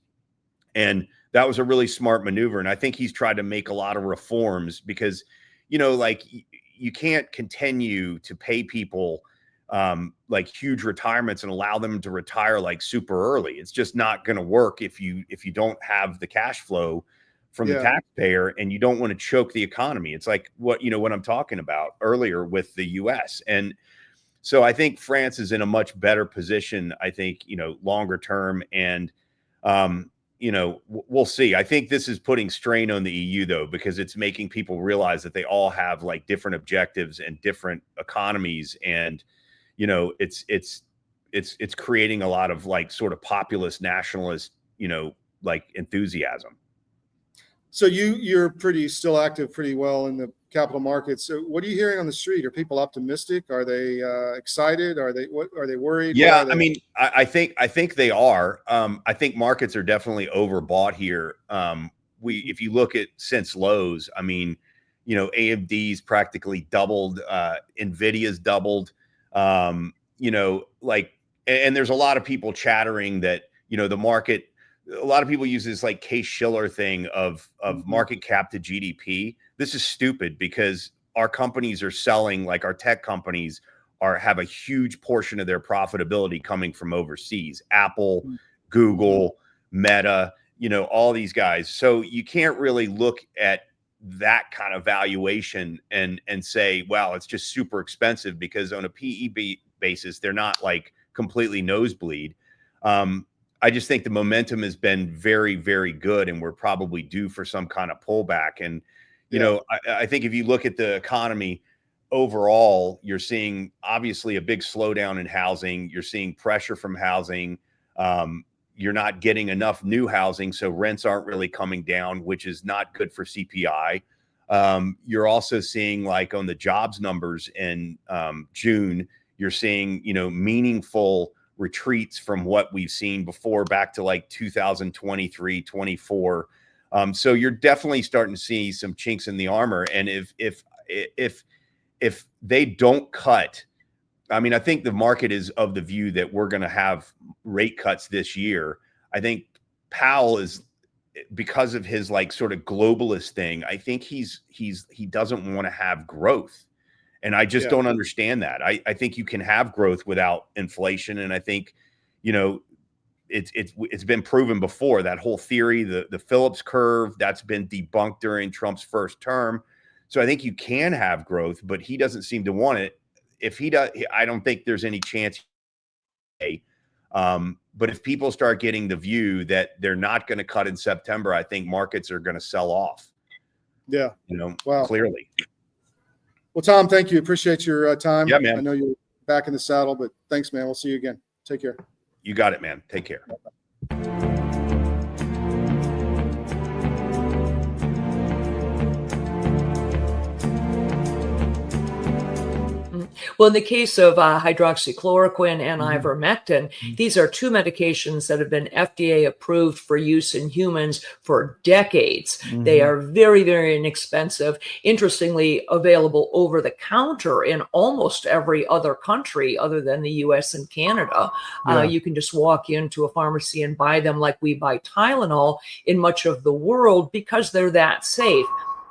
And that was a really smart maneuver. And I think he's tried to make a lot of reforms because, you know, like, you can't continue to pay people like huge retirements and allow them to retire like super early. It's just not going to work if you don't have the cash flow from the taxpayer, and you don't want to choke the economy. It's like what I'm talking about earlier with the US. And so I think France is in a much better position, I think, you know, longer term. And, you know, we'll see. I think this is putting strain on the EU, though, because it's making people realize that they all have like different objectives and different economies. And, you know, it's creating a lot of like sort of populist nationalist, you know, like enthusiasm. So you're still active pretty well in the capital markets. So what are you hearing on the street? Are people optimistic? Are they excited? Are they worried? Yeah, I mean, I think they are. I think markets are definitely overbought here. If you look at since lows, I mean, you know, AMD's practically doubled, Nvidia's doubled. You know, like, and there's a lot of people chattering that, you know, the market. A lot of people use this like Case-Shiller thing of market cap to GDP. This is stupid because our companies are selling, like our tech companies have a huge portion of their profitability coming from overseas. Apple, Google, Meta, you know, all these guys. So you can't really look at that kind of valuation and say, wow, it's just super expensive, because on a PE basis, they're not like completely nosebleed. I just think the momentum has been very, very good, and we're probably due for some kind of pullback. And, you know, I think if you look at the economy overall, you're seeing obviously a big slowdown in housing. You're seeing pressure from housing. You're not getting enough new housing, so rents aren't really coming down, which is not good for CPI. You're also seeing, like, on the jobs numbers in June, you're seeing, you know, meaningful retreats from what we've seen before, back to like 2023, 24. So you're definitely starting to see some chinks in the armor. And if they don't cut, I mean, I think the market is of the view that we're going to have rate cuts this year. I think Powell is, because of his like sort of globalist thing, I think he doesn't want to have growth. And I just don't understand that. I think you can have growth without inflation. And I think, you know, it's been proven before, that whole theory, the Phillips curve, that's been debunked during Trump's first term. So I think you can have growth, but he doesn't seem to want it. If he does, I don't think there's any chance. But if people start getting the view that they're not going to cut in September, I think markets are going to sell off. Yeah. You know, wow. Clearly. Well, Tom, thank you. Appreciate your time. Yeah, man. I know you're back in the saddle, but thanks, man. We'll see you again. Take care. You got it, man. Take care. Well, in the case of hydroxychloroquine and ivermectin, these are two medications that have been FDA approved for use in humans for decades. They are very, very inexpensive. Interestingly, available over the counter in almost every other country other than the US and Canada. You can just walk into a pharmacy and buy them like we buy Tylenol in much of the world, because they're that safe.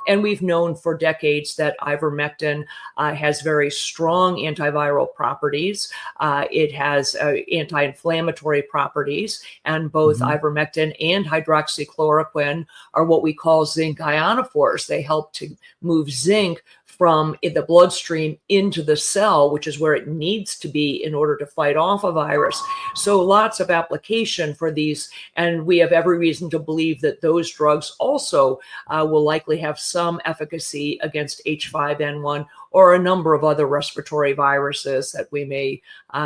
And we've known for decades that ivermectin has very strong antiviral properties. It has anti-inflammatory properties, and both ivermectin and hydroxychloroquine are what we call zinc ionophores. They help to move zinc from the bloodstream into the cell, which is where it needs to be in order to fight off a virus. So lots of application for these, and we have every reason to believe that those drugs also will likely have some efficacy against H5N1 or a number of other respiratory viruses that we may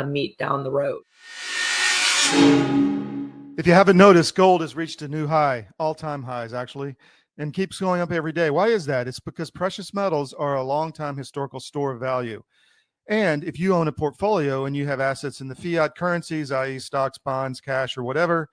meet down the road. If you haven't noticed, gold has reached a new high, all-time highs actually, and keeps going up every day. Why is that? It's because precious metals are a long-time historical store of value. And if you own a portfolio and you have assets in the fiat currencies, i.e. stocks, bonds, cash, or whatever,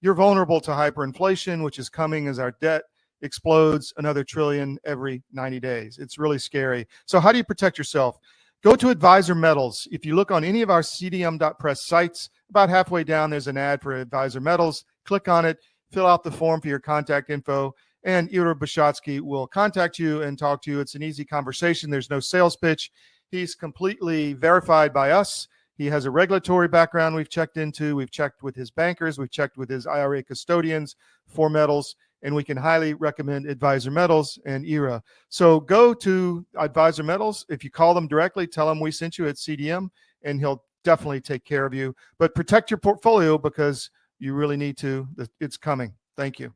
you're vulnerable to hyperinflation, which is coming as our debt explodes another trillion every 90 days. It's really scary. So how do you protect yourself? Go to Advisor Metals. If you look on any of our CDM.press sites, about halfway down, there's an ad for Advisor Metals. Click on it, fill out the form for your contact info, and Ira Bishotsky will contact you and talk to you. It's an easy conversation. There's no sales pitch. He's completely verified by us. He has a regulatory background we've checked into. We've checked with his bankers. We've checked with his IRA custodians for metals, and we can highly recommend Advisor Metals and IRA. So go to Advisor Metals. If you call them directly, tell them we sent you at CDM, and he'll definitely take care of you. But protect your portfolio because you really need to. It's coming. Thank you.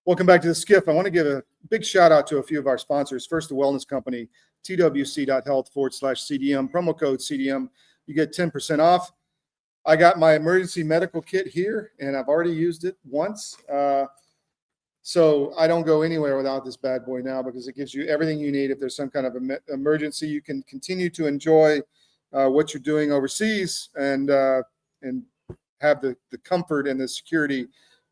Welcome back to the SCIF. I want to give a big shout out to a few of our sponsors. First, the wellness company, twc.health/CDM, promo code CDM. You get 10% off. I got my emergency medical kit here, and I've already used it once. So I don't go anywhere without this bad boy now because it gives you everything you need. If there's some kind of emergency, you can continue to enjoy what you're doing overseas and have the comfort and the security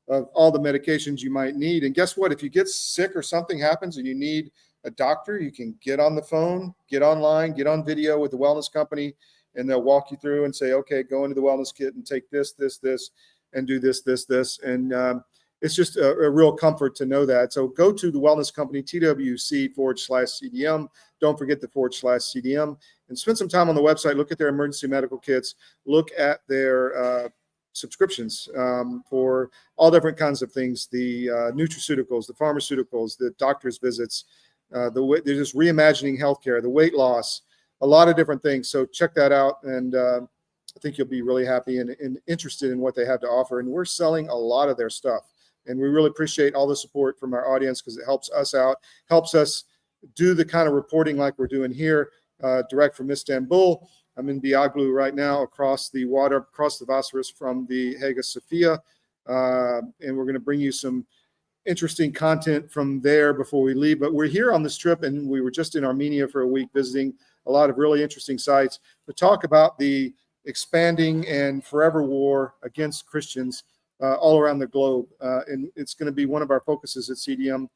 of all the medications you might need. And guess what? If you get sick or something happens and you need a doctor, you can get on the phone, get online, get on video with the wellness company, and they'll walk you through and say, okay, go into the wellness kit and take this, and do this. And it's just a real comfort to know that. So go to the wellness company, TWC/CDM. Don't forget the /CDM, and spend some time on the website. Look at their emergency medical kits. Look at their subscriptions for all different kinds of things, the nutraceuticals, the pharmaceuticals, the doctor's visits, they're just reimagining healthcare, the weight loss, a lot of different things. So check that out, and I think you'll be really happy and interested in what they have to offer. And we're selling a lot of their stuff, and we really appreciate all the support from our audience because it helps us out, helps us do the kind of reporting like we're doing here, direct from Istanbul. I'm in Biaglu right now, across the water, across the Bosphorus from the Hagia Sophia, and we're going to bring you some interesting content from there before we leave. But we're here on this trip, and we were just in Armenia for a week visiting a lot of really interesting sites to talk about the expanding and forever war against Christians all around the globe. And it's going to be one of our focuses at CDM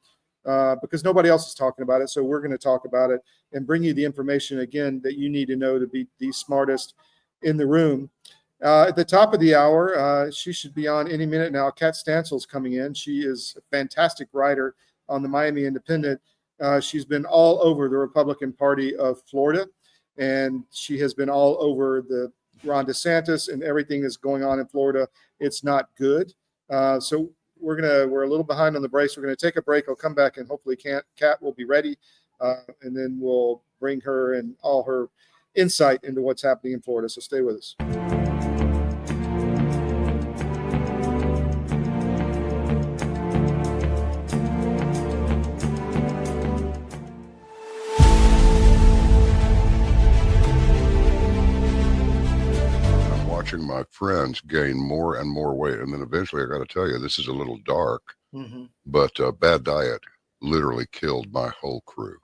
because nobody else is talking about it. So we're going to talk about it and bring you the information, again, that you need to know to be the smartest in the room. At the top of the hour, she should be on any minute now. Kat Stansell's coming in. She is a fantastic writer on the Miami Independent. She's been all over the Republican Party of Florida, and she has been all over the Ron DeSantis and everything that's going on in Florida. It's not good. So we're a little behind on the brace. We're going to take a break. I'll come back, and hopefully Kat will be ready, and then we'll bring her and all her insight into what's happening in Florida. So stay with us. Watching my friends gain more and more weight, and then eventually I got to tell you, this is a little dark, but bad diet literally killed my whole crew.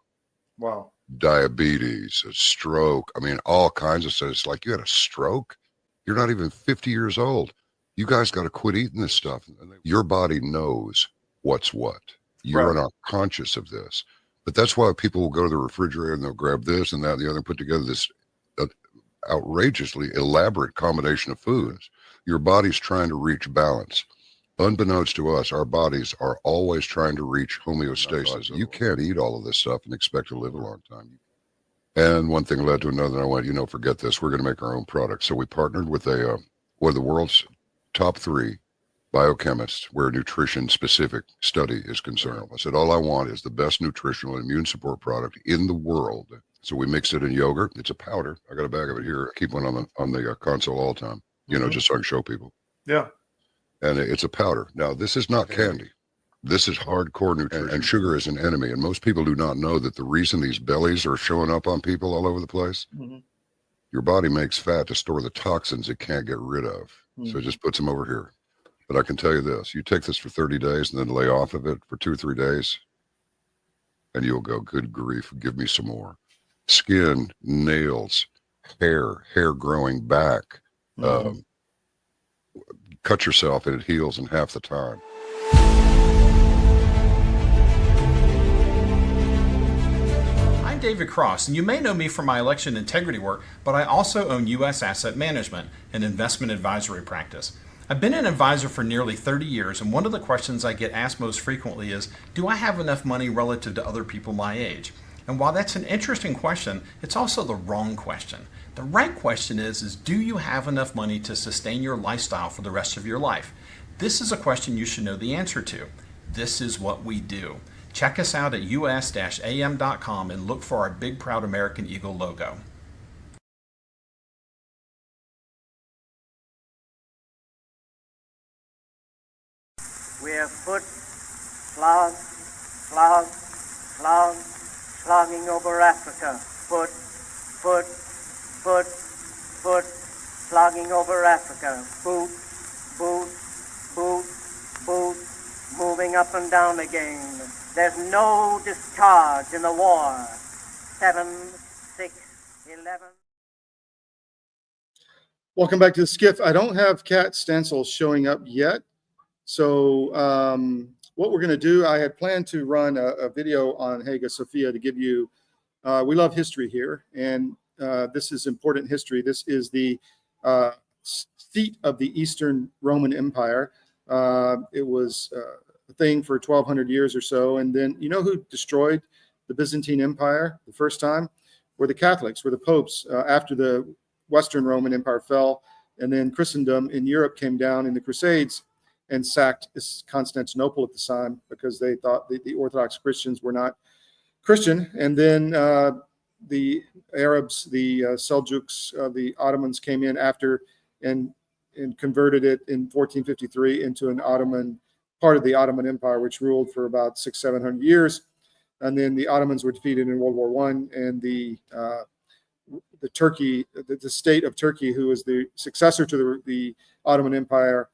Wow. Diabetes, a stroke, I mean, all kinds of stuff. It's like, you had a stroke? You're not even 50 years old. You guys got to quit eating this stuff. Your body knows what's what. You're not conscious of this. But that's why people will go to the refrigerator and they'll grab this and that and the other and put together this outrageously elaborate combination of foods. Your body's trying to reach balance. Unbeknownst to us, our bodies are always trying to reach homeostasis. You can't eat all of this stuff and expect to live a long time. And one thing led to another, and I went, forget this. We're going to make our own product. So we partnered with one of the world's top 3 biochemists where nutrition-specific study is concerned. I said, all I want is the best nutritional and immune support product in the world. So we mix it in yogurt. It's a powder. I got a bag of it here. I keep one on the console all the time, just so I can show people. Yeah. And it's a powder. Now, this is not candy. This is hardcore nutrition. And sugar is an enemy. And most people do not know that the reason these bellies are showing up on people all over the place, your body makes fat to store the toxins it can't get rid of. So it just puts them over here. But I can tell you this, you take this for 30 days and then lay off of it for 2 or 3 days, and you'll go, good grief, give me some more. Skin, nails, hair growing back. Cut yourself and it heals in half the time. I'm David Cross, and you may know me from my election integrity work, but I also own U.S. Asset Management, an investment advisory practice. I've been an advisor for nearly 30 years, and one of the questions I get asked most frequently is, do I have enough money relative to other people my age? And while that's an interesting question, it's also the wrong question. The right question is do you have enough money to sustain your lifestyle for the rest of your life? This is a question you should know the answer to. This is what we do. Check us out at us-am.com and look for our big proud American Eagle logo. We have foot, slogging over Africa. Foot, slogging over Africa. Boot, moving up and down again. There's no discharge in the war. 7, 6, 11. Welcome back to the SCIF. I don't have Kat Stansell showing up yet. So what we're going to do, I had planned to run a video on Hagia Sophia to give you, we love history here, and this is important history. This is the seat of the Eastern Roman Empire. It was a thing for 1,200 years or so, and then you know who destroyed the Byzantine Empire the first time? Were the Catholics, were the popes, after the Western Roman Empire fell, and then Christendom in Europe came down in the Crusades and sacked Constantinople at the time because they thought the Orthodox Christians were not Christian. And then the Arabs, the Seljuks, the Ottomans came in after and converted it in 1453 into an Ottoman, part of the Ottoman Empire, which ruled for about 600-700 years. And then the Ottomans were defeated in World War I, and the Turkey, the state of Turkey, who was the successor to the Ottoman Empire,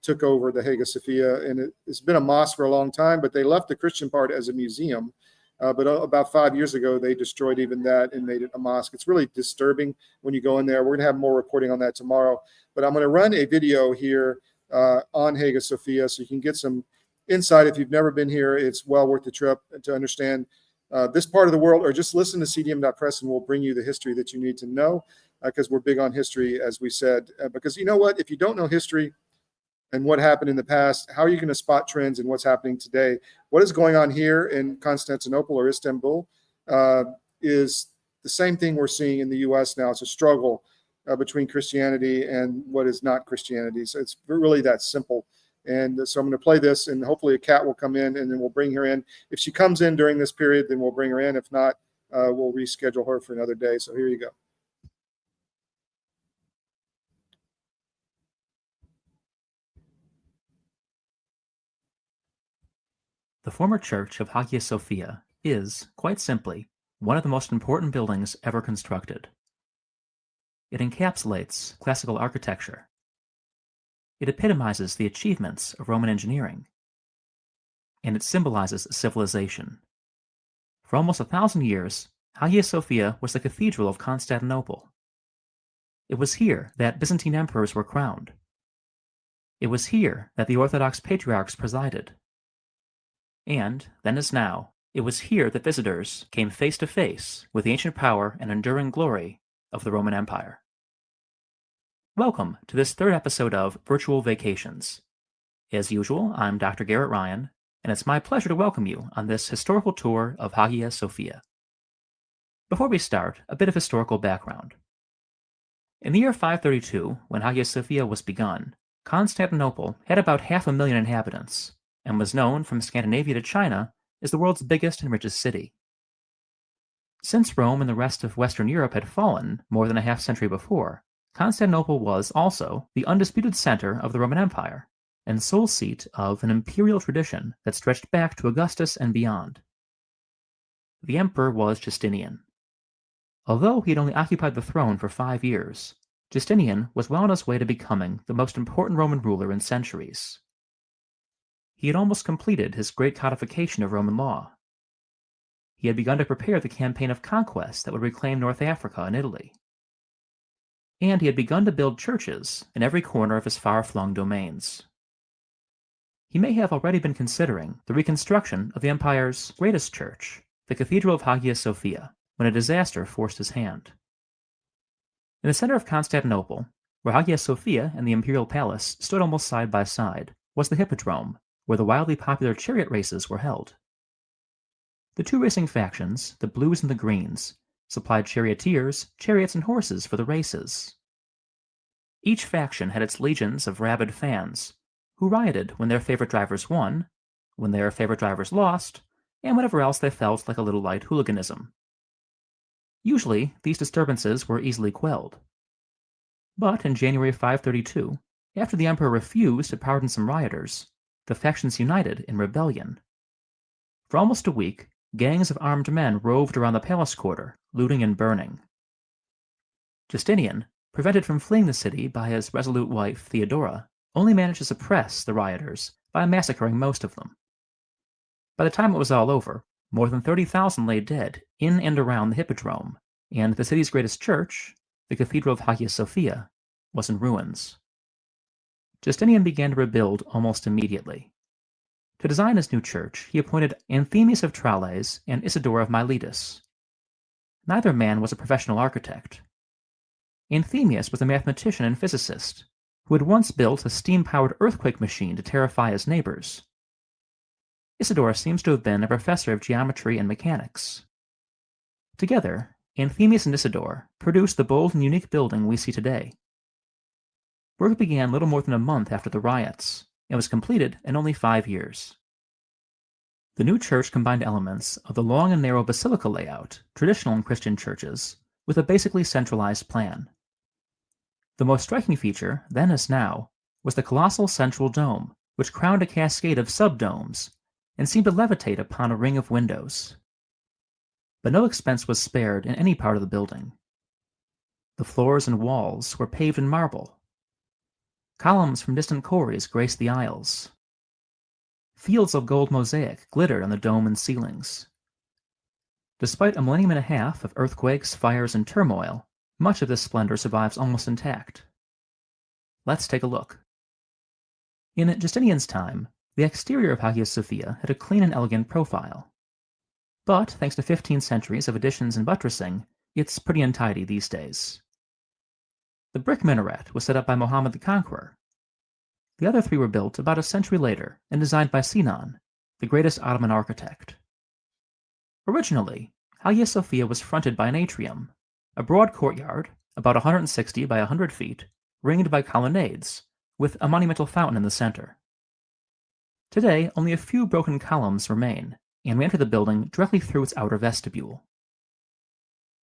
took over the Hagia Sophia, and it's been a mosque for a long time, but they left the Christian part as a museum. But about 5 years ago, they destroyed even that and made it a mosque. It's really disturbing when you go in there. We're going to have more reporting on that tomorrow. But I'm going to run a video here on Hagia Sophia so you can get some insight. If you've never been here, it's well worth the trip to understand this part of the world, or just listen to cdm.press and we'll bring you the history that you need to know, because we're big on history, as we said. Because you know what? If you don't know history and what happened in the past, how are you going to spot trends in what's happening today? What is going on here in Constantinople or Istanbul is the same thing we're seeing in the U.S. now. It's a struggle between Christianity and what is not Christianity. So it's really that simple. And so I'm going to play this, and hopefully a cat will come in, and then we'll bring her in. If she comes in during this period, then we'll bring her in. If not, we'll reschedule her for another day. So here you go. The former church of Hagia Sophia is, quite simply, one of the most important buildings ever constructed. It encapsulates classical architecture. It epitomizes the achievements of Roman engineering. And it symbolizes civilization. For almost 1,000 years, Hagia Sophia was the cathedral of Constantinople. It was here that Byzantine emperors were crowned. It was here that the Orthodox patriarchs presided. And, then as now, it was here that visitors came face to face with the ancient power and enduring glory of the Roman Empire. Welcome to this third episode of Virtual Vacations. As usual, I'm Dr. Garrett Ryan, and it's my pleasure to welcome you on this historical tour of Hagia Sophia. Before we start, a bit of historical background. In the year 532, when Hagia Sophia was begun, Constantinople had about 500,000 inhabitants, and was known from Scandinavia to China as the world's biggest and richest city. Since Rome and the rest of Western Europe had fallen more than a half-century before, Constantinople was also the undisputed center of the Roman Empire, and sole seat of an imperial tradition that stretched back to Augustus and beyond. The emperor was Justinian. Although he had only occupied the throne for 5 years, Justinian was well on his way to becoming the most important Roman ruler in centuries. He had almost completed his great codification of Roman law. He had begun to prepare the campaign of conquest that would reclaim North Africa and Italy. And he had begun to build churches in every corner of his far-flung domains. He may have already been considering the reconstruction of the empire's greatest church, the Cathedral of Hagia Sophia, when a disaster forced his hand. In the center of Constantinople, where Hagia Sophia and the imperial palace stood almost side by side, was the Hippodrome, where the wildly popular chariot races were held. The two racing factions, the Blues and the Greens, supplied charioteers, chariots, and horses for the races. Each faction had its legions of rabid fans, who rioted when their favorite drivers won, when their favorite drivers lost, and whatever else they felt like a little light hooliganism. Usually, these disturbances were easily quelled. But in January 532, after the emperor refused to pardon some rioters, the factions united in rebellion. For almost a week, gangs of armed men roved around the palace quarter, looting and burning. Justinian, prevented from fleeing the city by his resolute wife Theodora, only managed to suppress the rioters by massacring most of them. By the time it was all over, more than 30,000 lay dead in and around the Hippodrome, and the city's greatest church, the Cathedral of Hagia Sophia, was in ruins. Justinian began to rebuild almost immediately. To design his new church, he appointed Anthemius of Tralles and Isidore of Miletus. Neither man was a professional architect. Anthemius was a mathematician and physicist who had once built a steam-powered earthquake machine to terrify his neighbors. Isidore seems to have been a professor of geometry and mechanics. Together, Anthemius and Isidore produced the bold and unique building we see today. Work began little more than a month after the riots, and was completed in only 5 years. The new church combined elements of the long and narrow basilica layout, traditional in Christian churches, with a basically centralized plan. The most striking feature, then as now, was the colossal central dome, which crowned a cascade of subdomes and seemed to levitate upon a ring of windows. But no expense was spared in any part of the building. The floors and walls were paved in marble. Columns from distant quarries graced the aisles. Fields of gold mosaic glittered on the dome and ceilings. Despite a millennium and a half of earthquakes, fires, and turmoil, much of this splendor survives almost intact. Let's take a look. In Justinian's time, the exterior of Hagia Sophia had a clean and elegant profile. But, thanks to 15 centuries of additions and buttressing, it's pretty untidy these days. The brick minaret was set up by Muhammad the Conqueror. The other three were built about a century later and designed by Sinan, the greatest Ottoman architect. Originally, Hagia Sophia was fronted by an atrium, a broad courtyard, about 160 by 100 feet, ringed by colonnades, with a monumental fountain in the center. Today, only a few broken columns remain, and we enter the building directly through its outer vestibule.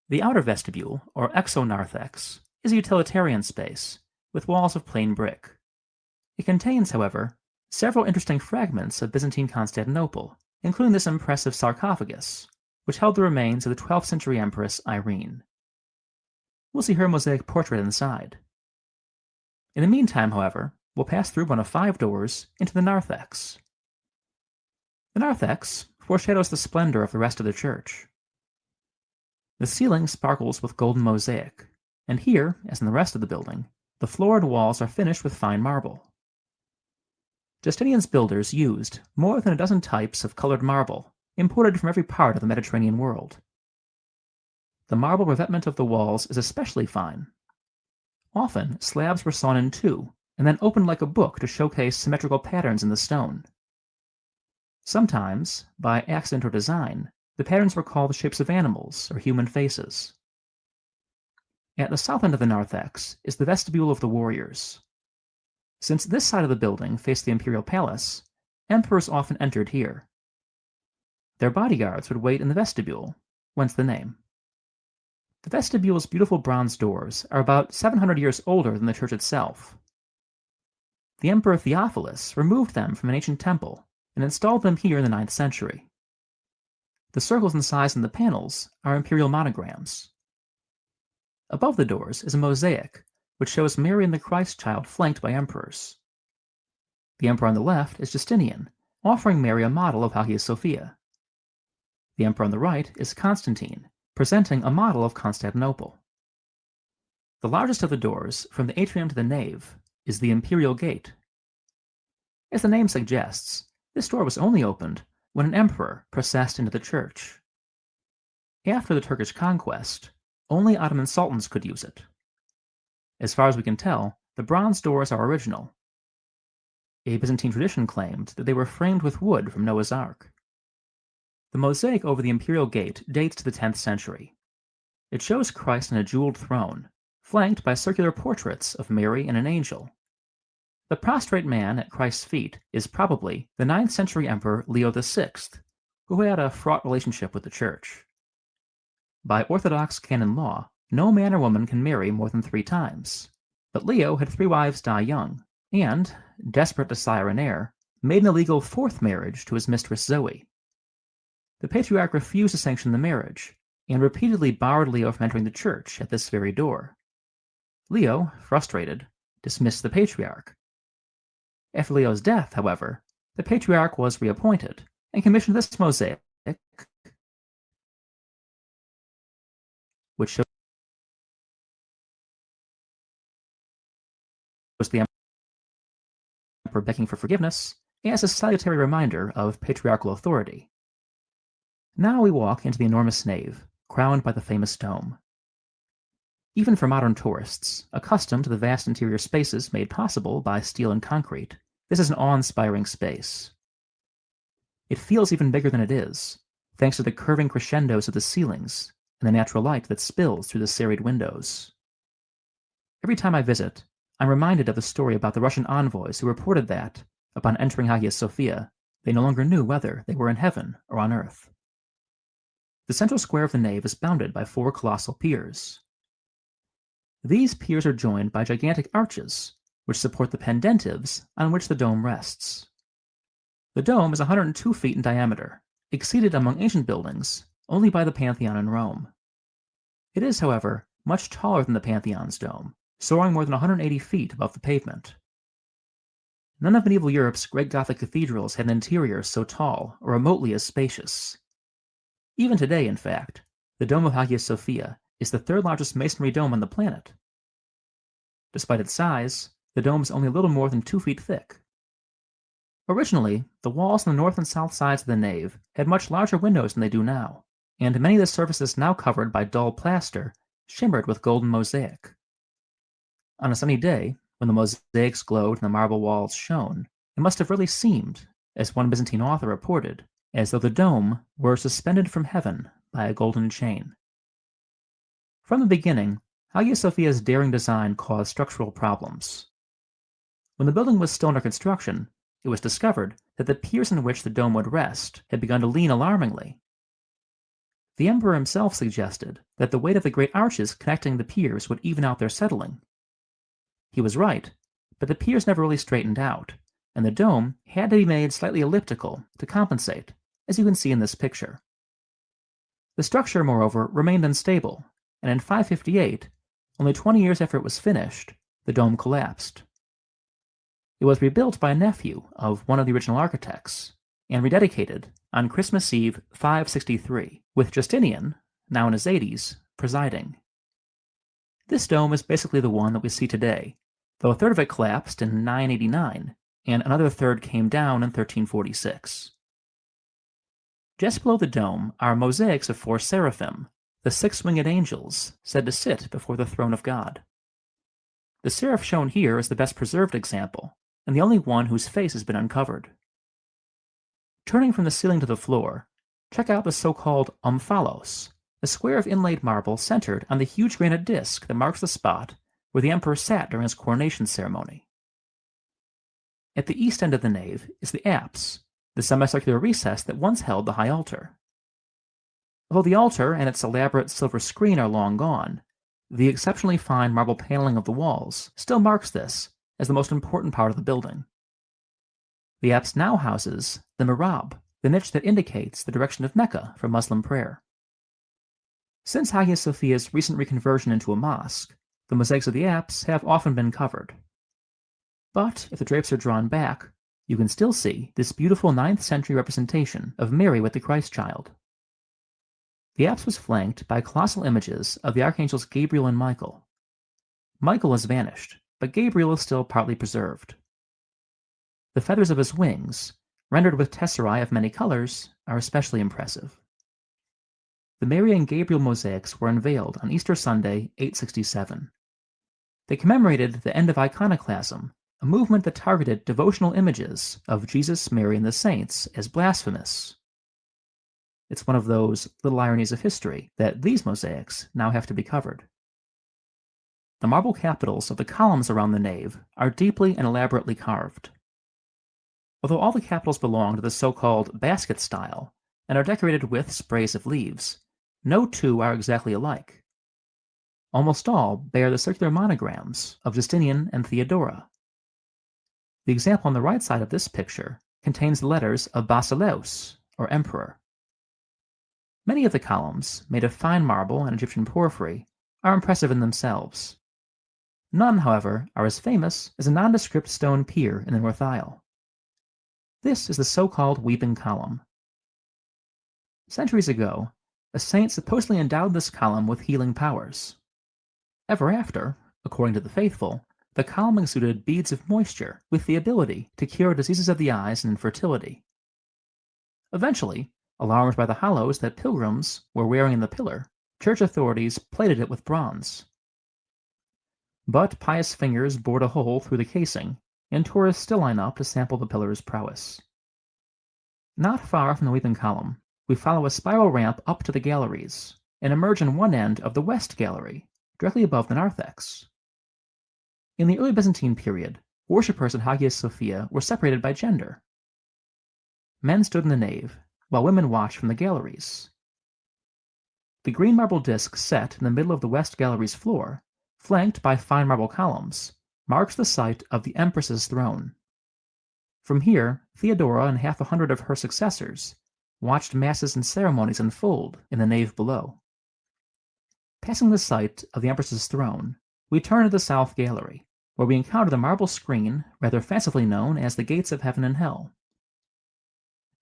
The outer vestibule, or exonarthex, is a utilitarian space, with walls of plain brick. It contains, however, several interesting fragments of Byzantine Constantinople, including this impressive sarcophagus, which held the remains of the 12th century Empress Irene. We'll see her mosaic portrait inside. In the meantime, however, we'll pass through one of 5 doors into the narthex. The narthex foreshadows the splendor of the rest of the church. The ceiling sparkles with golden mosaic, and here, as in the rest of the building, the floor and walls are finished with fine marble. Justinian's builders used more than a dozen types of colored marble, imported from every part of the Mediterranean world. The marble revetment of the walls is especially fine. Often, slabs were sawn in two, and then opened like a book to showcase symmetrical patterns in the stone. Sometimes, by accident or design, the patterns were called the shapes of animals or human faces. At the south end of the narthex is the vestibule of the warriors. Since this side of the building faced the imperial palace, emperors often entered here. Their bodyguards would wait in the vestibule, whence the name. The vestibule's beautiful bronze doors are about 700 years older than the church itself. The Emperor Theophilus removed them from an ancient temple and installed them here in the 9th century. The circles incised in the panels are imperial monograms. Above the doors is a mosaic, which shows Mary and the Christ child flanked by emperors. The emperor on the left is Justinian, offering Mary a model of Hagia Sophia. The emperor on the right is Constantine, presenting a model of Constantinople. The largest of the doors, from the atrium to the nave, is the imperial gate. As the name suggests, this door was only opened when an emperor processed into the church. After the Turkish conquest, only Ottoman sultans could use it. As far as we can tell, the bronze doors are original. A Byzantine tradition claimed that they were framed with wood from Noah's Ark. The mosaic over the imperial gate dates to the 10th century. It shows Christ on a jeweled throne, flanked by circular portraits of Mary and an angel. The prostrate man at Christ's feet is probably the 9th century Emperor Leo VI, who had a fraught relationship with the church. By Orthodox canon law, no man or woman can marry more than 3 times, but Leo had 3 wives die young, and, desperate to sire an heir, made an illegal 4th marriage to his mistress Zoe. The patriarch refused to sanction the marriage, and repeatedly barred Leo from entering the church at this very door. Leo, frustrated, dismissed the patriarch. After Leo's death, however, the patriarch was reappointed and commissioned this mosaic, which shows the emperor begging for forgiveness as a salutary reminder of patriarchal authority. Now we walk into the enormous nave, crowned by the famous dome. Even for modern tourists, accustomed to the vast interior spaces made possible by steel and concrete, this is an awe-inspiring space. It feels even bigger than it is, thanks to the curving crescendos of the ceilings and the natural light that spills through the serried windows. Every time I visit, I'm reminded of the story about the Russian envoys who reported that, upon entering Hagia Sophia, they no longer knew whether they were in heaven or on earth. The central square of the nave is bounded by 4 colossal piers. These piers are joined by gigantic arches, which support the pendentives on which the dome rests. The dome is 102 feet in diameter, exceeded among ancient buildings only by the Pantheon in Rome. It is, however, much taller than the Pantheon's dome, soaring more than 180 feet above the pavement. None of medieval Europe's great Gothic cathedrals had an interior so tall or remotely as spacious. Even today, in fact, the Dome of Hagia Sophia is the 3rd largest masonry dome on the planet. Despite its size, the dome is only a little more than 2 feet thick. Originally, the walls on the north and south sides of the nave had much larger windows than they do now, and many of the surfaces now covered by dull plaster shimmered with golden mosaic. On a sunny day, when the mosaics glowed and the marble walls shone, it must have really seemed, as one Byzantine author reported, as though the dome were suspended from heaven by a golden chain. From the beginning, Hagia Sophia's daring design caused structural problems. When the building was still under construction, it was discovered that the piers on which the dome would rest had begun to lean alarmingly. The emperor himself suggested that the weight of the great arches connecting the piers would even out their settling. He was right, but the piers never really straightened out, and the dome had to be made slightly elliptical to compensate, as you can see in this picture. The structure, moreover, remained unstable, and in 558, only 20 years after it was finished, the dome collapsed. It was rebuilt by a nephew of one of the original architects, and rededicated on Christmas Eve 563, with Justinian, now in his 80s, presiding. This dome is basically the one that we see today, though a third of it collapsed in 989, and another third came down in 1346. Just below the dome are mosaics of 4 seraphim, the 6 winged angels said to sit before the throne of God. The seraph shown here is the best preserved example, and the only one whose face has been uncovered. Turning from the ceiling to the floor, check out the so-called omphalos, a square of inlaid marble centered on the huge granite disc that marks the spot where the emperor sat during his coronation ceremony. At the east end of the nave is the apse, the semicircular recess that once held the high altar. Although the altar and its elaborate silver screen are long gone, the exceptionally fine marble paneling of the walls still marks this as the most important part of the building. The apse now houses the mihrab, the niche that indicates the direction of Mecca for Muslim prayer. Since Hagia Sophia's recent reconversion into a mosque, the mosaics of the apse have often been covered. But if the drapes are drawn back, you can still see this beautiful 9th century representation of Mary with the Christ child. The apse was flanked by colossal images of the archangels Gabriel and Michael. Michael has vanished, but Gabriel is still partly preserved. The feathers of his wings, rendered with tesserae of many colors, are especially impressive. The Mary and Gabriel mosaics were unveiled on Easter Sunday, 867. They commemorated the end of iconoclasm, a movement that targeted devotional images of Jesus, Mary, and the saints as blasphemous. It's one of those little ironies of history that these mosaics now have to be covered. The marble capitals of the columns around the nave are deeply and elaborately carved. Although all the capitals belong to the so-called basket style and are decorated with sprays of leaves, no two are exactly alike. Almost all bear the circular monograms of Justinian and Theodora. The example on the right side of this picture contains the letters of Basileus, or emperor. Many of the columns, made of fine marble and Egyptian porphyry, are impressive in themselves. None, however, are as famous as a nondescript stone pier in the north aisle. This is the so-called Weeping Column. Centuries ago, a saint supposedly endowed this column with healing powers. Ever after, according to the faithful, the column exuded beads of moisture with the ability to cure diseases of the eyes and infertility. Eventually, alarmed by the hollows that pilgrims were wearing in the pillar, church authorities plated it with bronze. But pious fingers bored a hole through the casing, and tourists still line up to sample the pillar's prowess. Not far from the Weeping Column, we follow a spiral ramp up to the galleries, and emerge in one end of the West Gallery, directly above the narthex. In the early Byzantine period, worshippers at Hagia Sophia were separated by gender. Men stood in the nave, while women watched from the galleries. The green marble disc set in the middle of the West Gallery's floor, flanked by fine marble columns, marks the site of the Empress's throne. From here, Theodora and half a hundred of her successors watched masses and ceremonies unfold in the nave below. Passing the site of the Empress's throne, we turn to the South Gallery, where we encounter the marble screen rather fancifully known as the Gates of Heaven and Hell.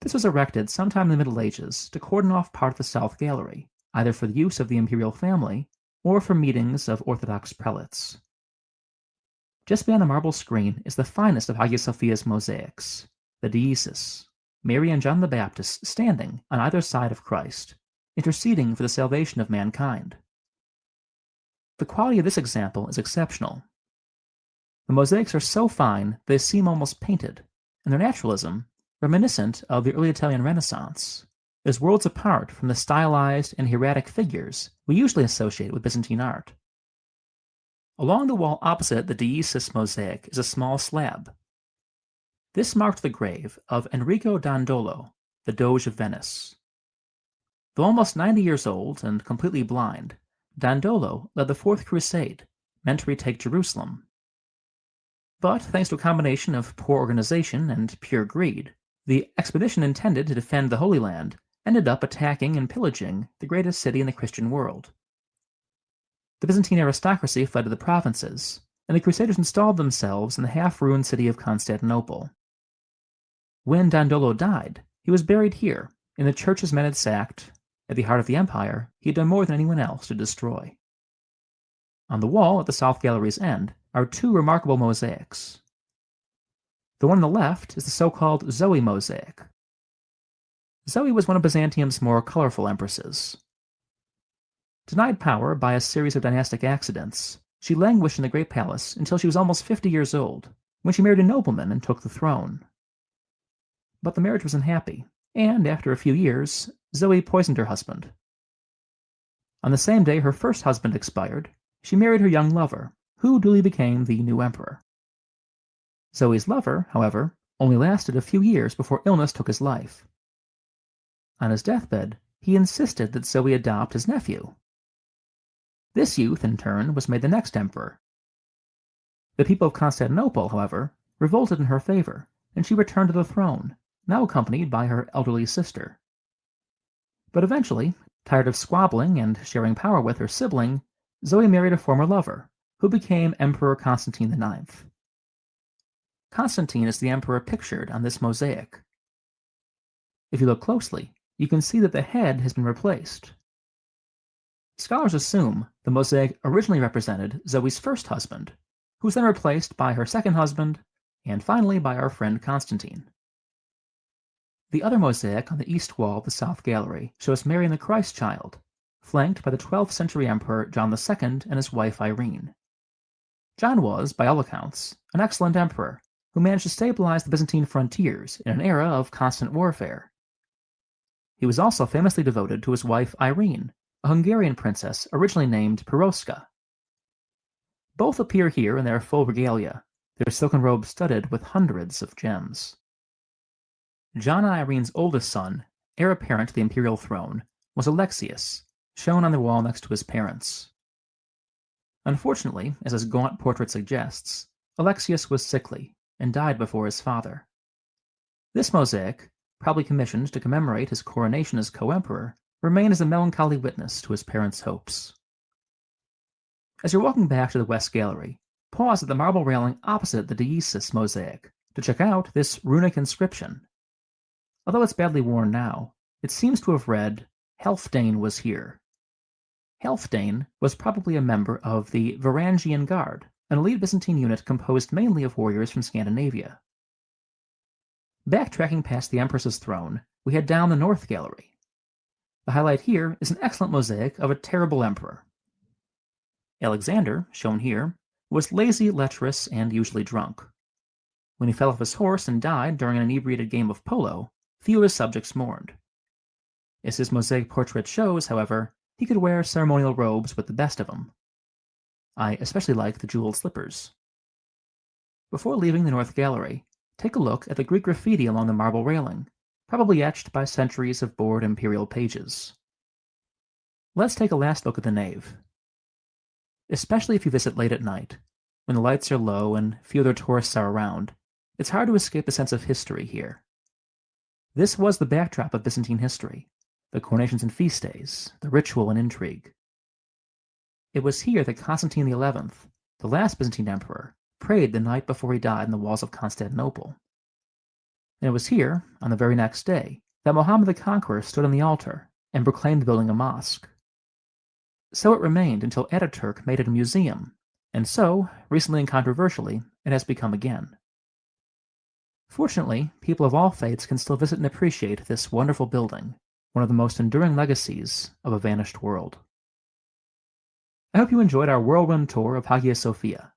This was erected sometime in the Middle Ages to cordon off part of the South Gallery, either for the use of the imperial family or for meetings of Orthodox prelates. Just beyond the marble screen is the finest of Hagia Sophia's mosaics, the Deesis, Mary and John the Baptist standing on either side of Christ, interceding for the salvation of mankind. The quality of this example is exceptional. The mosaics are so fine they seem almost painted, and their naturalism, reminiscent of the early Italian Renaissance, is worlds apart from the stylized and hieratic figures we usually associate with Byzantine art. Along the wall opposite the Deesis mosaic is a small slab. This marked the grave of Enrico Dandolo, the Doge of Venice. Though almost 90 years old and completely blind, Dandolo led the Fourth Crusade, meant to retake Jerusalem. But thanks to a combination of poor organization and pure greed, the expedition intended to defend the Holy Land ended up attacking and pillaging the greatest city in the Christian world. The Byzantine aristocracy fled to the provinces, and the Crusaders installed themselves in the half-ruined city of Constantinople. When Dandolo died, he was buried here, in the churches men had sacked. At the heart of the empire, he had done more than anyone else to destroy. On the wall at the South Gallery's end are two remarkable mosaics. The one on the left is the so-called Zoe mosaic. Zoe was one of Byzantium's more colorful empresses. Denied power by a series of dynastic accidents, she languished in the Great Palace until she was almost 50 years old, when she married a nobleman and took the throne. But the marriage was unhappy, and after a few years, Zoe poisoned her husband. On the same day her first husband expired, she married her young lover, who duly became the new emperor. Zoe's lover, however, only lasted a few years before illness took his life. On his deathbed, he insisted that Zoe adopt his nephew. This youth, in turn, was made the next emperor. The people of Constantinople, however, revolted in her favor, and she returned to the throne, now accompanied by her elderly sister. But eventually, tired of squabbling and sharing power with her sibling, Zoe married a former lover, who became Emperor Constantine IX. Constantine is the emperor pictured on this mosaic. If you look closely, you can see that the head has been replaced. Scholars assume the mosaic originally represented Zoe's first husband, who was then replaced by her second husband, and finally by our friend Constantine. The other mosaic on the east wall of the south gallery shows Mary and the Christ child, flanked by the 12th century emperor John II and his wife Irene. John was, by all accounts, an excellent emperor who managed to stabilize the Byzantine frontiers in an era of constant warfare. He was also famously devoted to his wife Irene, a Hungarian princess originally named Piroska. Both appear here in their full regalia, their silken robes studded with hundreds of gems. John and Irene's oldest son, heir apparent to the imperial throne, was Alexius, shown on the wall next to his parents. Unfortunately, as his gaunt portrait suggests, Alexius was sickly and died before his father. This mosaic, probably commissioned to commemorate his coronation as co-emperor, remained as a melancholy witness to his parents' hopes. As you're walking back to the West Gallery, pause at the marble railing opposite the Deiesis mosaic to check out this runic inscription. Although it's badly worn now, it seems to have read, Helfdane was here. Helfdane was probably a member of the Varangian Guard, an elite Byzantine unit composed mainly of warriors from Scandinavia. Backtracking past the Empress's throne, we head down the North Gallery. The highlight here is an excellent mosaic of a terrible emperor. Alexander, shown here, was lazy, lecherous, and usually drunk. When he fell off his horse and died during an inebriated game of polo, few of his subjects mourned. As his mosaic portrait shows, however, he could wear ceremonial robes with the best of them. I especially like the jeweled slippers. Before leaving the North Gallery, take a look at the Greek graffiti along the marble railing, probably etched by centuries of bored imperial pages. Let's take a last look at the nave. Especially if you visit late at night, when the lights are low and few other tourists are around, it's hard to escape the sense of history here. This was the backdrop of Byzantine history, the coronations and feast days, the ritual and intrigue. It was here that Constantine XI, the last Byzantine emperor, prayed the night before he died in the walls of Constantinople. And it was here, on the very next day, that Mohammed the Conqueror stood on the altar and proclaimed building a mosque. So it remained until Ataturk made it a museum, and so, recently and controversially, it has become again. Fortunately, people of all faiths can still visit and appreciate this wonderful building, one of the most enduring legacies of a vanished world. I hope you enjoyed our whirlwind tour of Hagia Sophia.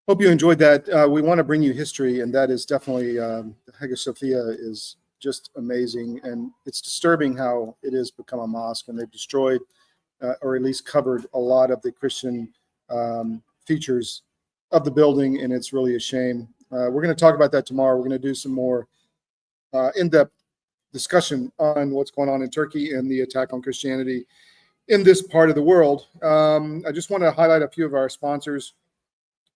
Hope you enjoyed that. We want to bring you history, and that is definitely, Hagia Sophia is just amazing, and it's disturbing how it has become a mosque, and they've destroyed, or at least covered, a lot of the Christian features of the building, and it's really a shame. We're going to talk about that tomorrow. We're going to do some more in-depth discussion on what's going on in Turkey and the attack on Christianity in this part of the world. I just want to highlight a few of our sponsors.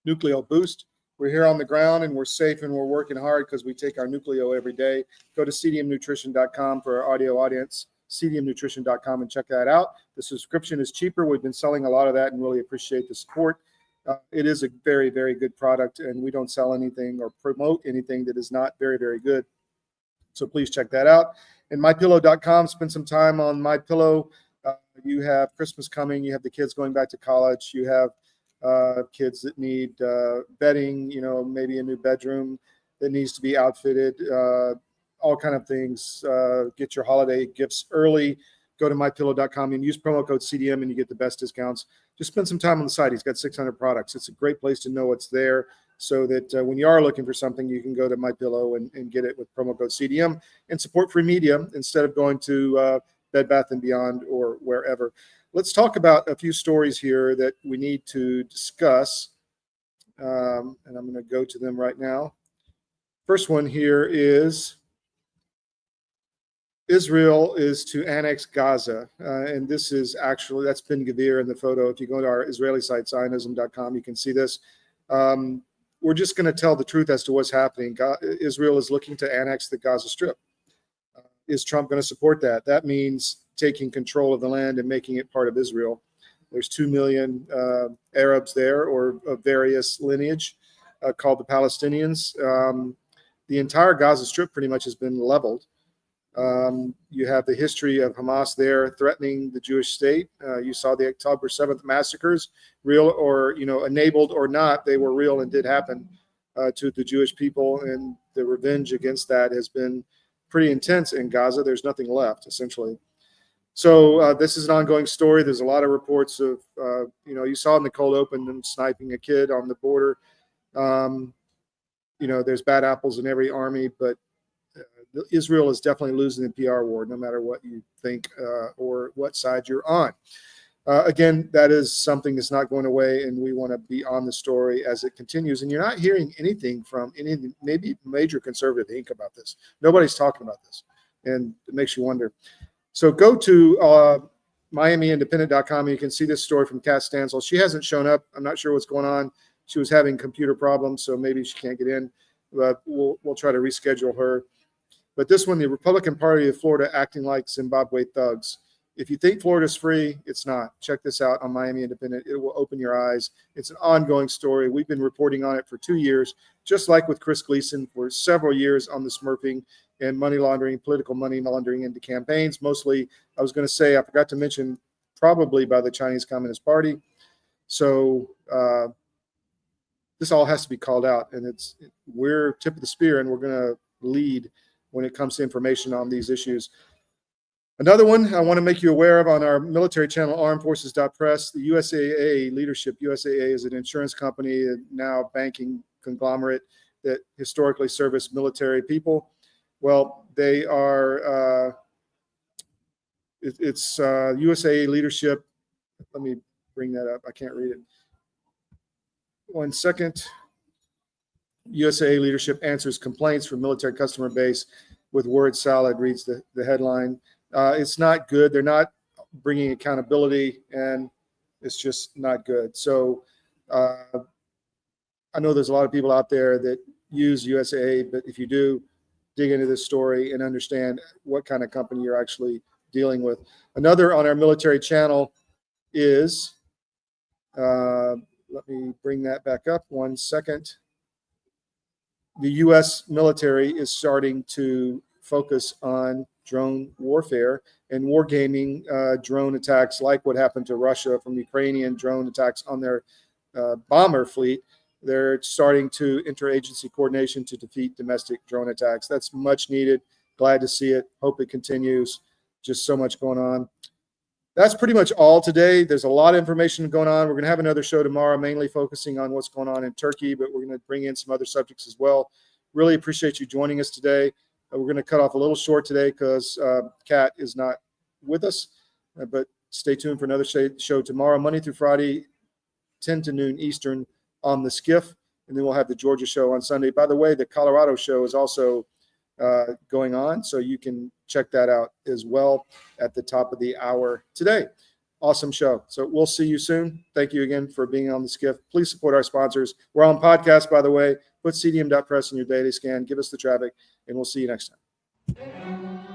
Nucleo Boost. We're here on the ground and we're safe and we're working hard because we take our Nucleo every day. Go to cdmnutrition.com for our audio audience, cdmnutrition.com, and check that out. The subscription is cheaper. We've been selling a lot of that and really appreciate the support. It is a very, very good product, and we don't sell anything or promote anything that is not very, very good. So please check that out. And mypillow.com, spend some time on MyPillow. You have Christmas coming. You have the kids going back to college. You have kids that need bedding, maybe a new bedroom. that needs to be outfitted, all kind of things. Get your holiday gifts early. Go to mypillow.com and use promo code CDM and you get the best discounts. Just spend some time on the site. He's got 600 products. It's a great place to know what's there so that when you are looking for something, you can go to MyPillow and get it with promo code CDM and support free media instead of going to Bed Bath & Beyond or wherever. Let's talk about a few stories here that we need to discuss. And I'm going to go to them right now. First one here is Israel is to annex Gaza. And this is actually, that's Ben Gvir in the photo. If you go to our Israeli site, Zionism.com, you can see this. We're just going to tell the truth as to what's happening. Israel is looking to annex the Gaza Strip. Is Trump going to support that? That means taking control of the land and making it part of Israel. There's 2 million Arabs there, or of various lineage, called the Palestinians. The entire Gaza Strip pretty much has been leveled. You have the history of Hamas there threatening the Jewish state. You saw the October 7th massacres, real or enabled or not, they were real and did happen to the Jewish people, and the revenge against that has been pretty intense in Gaza. There's nothing left, essentially. So this is an ongoing story. There's a lot of reports of, you saw in the cold open them sniping a kid on the border. There's bad apples in every army, but Israel is definitely losing the PR war, no matter what you think or what side you're on. Again, that is something that's not going away, and we want to be on the story as it continues. And you're not hearing anything from any maybe major conservative ink about this. Nobody's talking about this, and it makes you wonder. So go to MiamiIndependent.com, and you can see this story from Kat Stansell. She hasn't shown up. I'm not sure what's going on. She was having computer problems, so maybe she can't get in. But we'll try to reschedule her. But this one, the Republican Party of Florida acting like Zimbabwe thugs. If you think Florida's free, it's not. Check this out on Miami Independent. It will open your eyes. It's an ongoing story. We've been reporting on it for 2 years, just like with Chris Gleason for several years on the smurfing and money laundering, political money laundering into campaigns. Mostly, I was going to say, I forgot to mention, probably by the Chinese Communist Party. So this all has to be called out, and we're tip of the spear, and we're going to lead when it comes to information on these issues. Another one I want to make you aware of on our military channel, armedforces.press, the USAA leadership. USAA is an insurance company and now banking conglomerate that historically serviced military people. Well, they are, it's USAA leadership. Let me bring that up. I can't read it. 1 second. USAA leadership answers complaints from military customer base with word salad, reads the headline. It's not good. They're not bringing accountability, and it's just not good. So I know there's a lot of people out there that use USAA, but if you do, dig into this story and understand what kind of company you're actually dealing with. Another on our military channel is, let me bring that back up 1 second. The U.S. military is starting to focus on drone warfare and wargaming drone attacks, like what happened to Russia from Ukrainian drone attacks on their bomber fleet. They're starting to interagency coordination to defeat domestic drone attacks. That's much needed. Glad to see it. Hope it continues. Just so much going on. That's pretty much all today. There's a lot of information going on. We're going to have another show tomorrow, mainly focusing on what's going on in Turkey, but we're going to bring in some other subjects as well. Really appreciate you joining us today. We're going to cut off a little short today because Kat is not with us, but stay tuned for another show tomorrow, Monday through Friday, 10 to noon Eastern on the SCIF, and then we'll have the Georgia show on Sunday. By the way, the Colorado show is also going on, so you can check that out as well at the top of the hour today. Awesome show. So we'll see you soon. Thank you again for being on the SCIF. Please support our sponsors. We're on podcast, by the way. Put cdm.press in your daily scan. Give us the traffic, and we'll see you next time.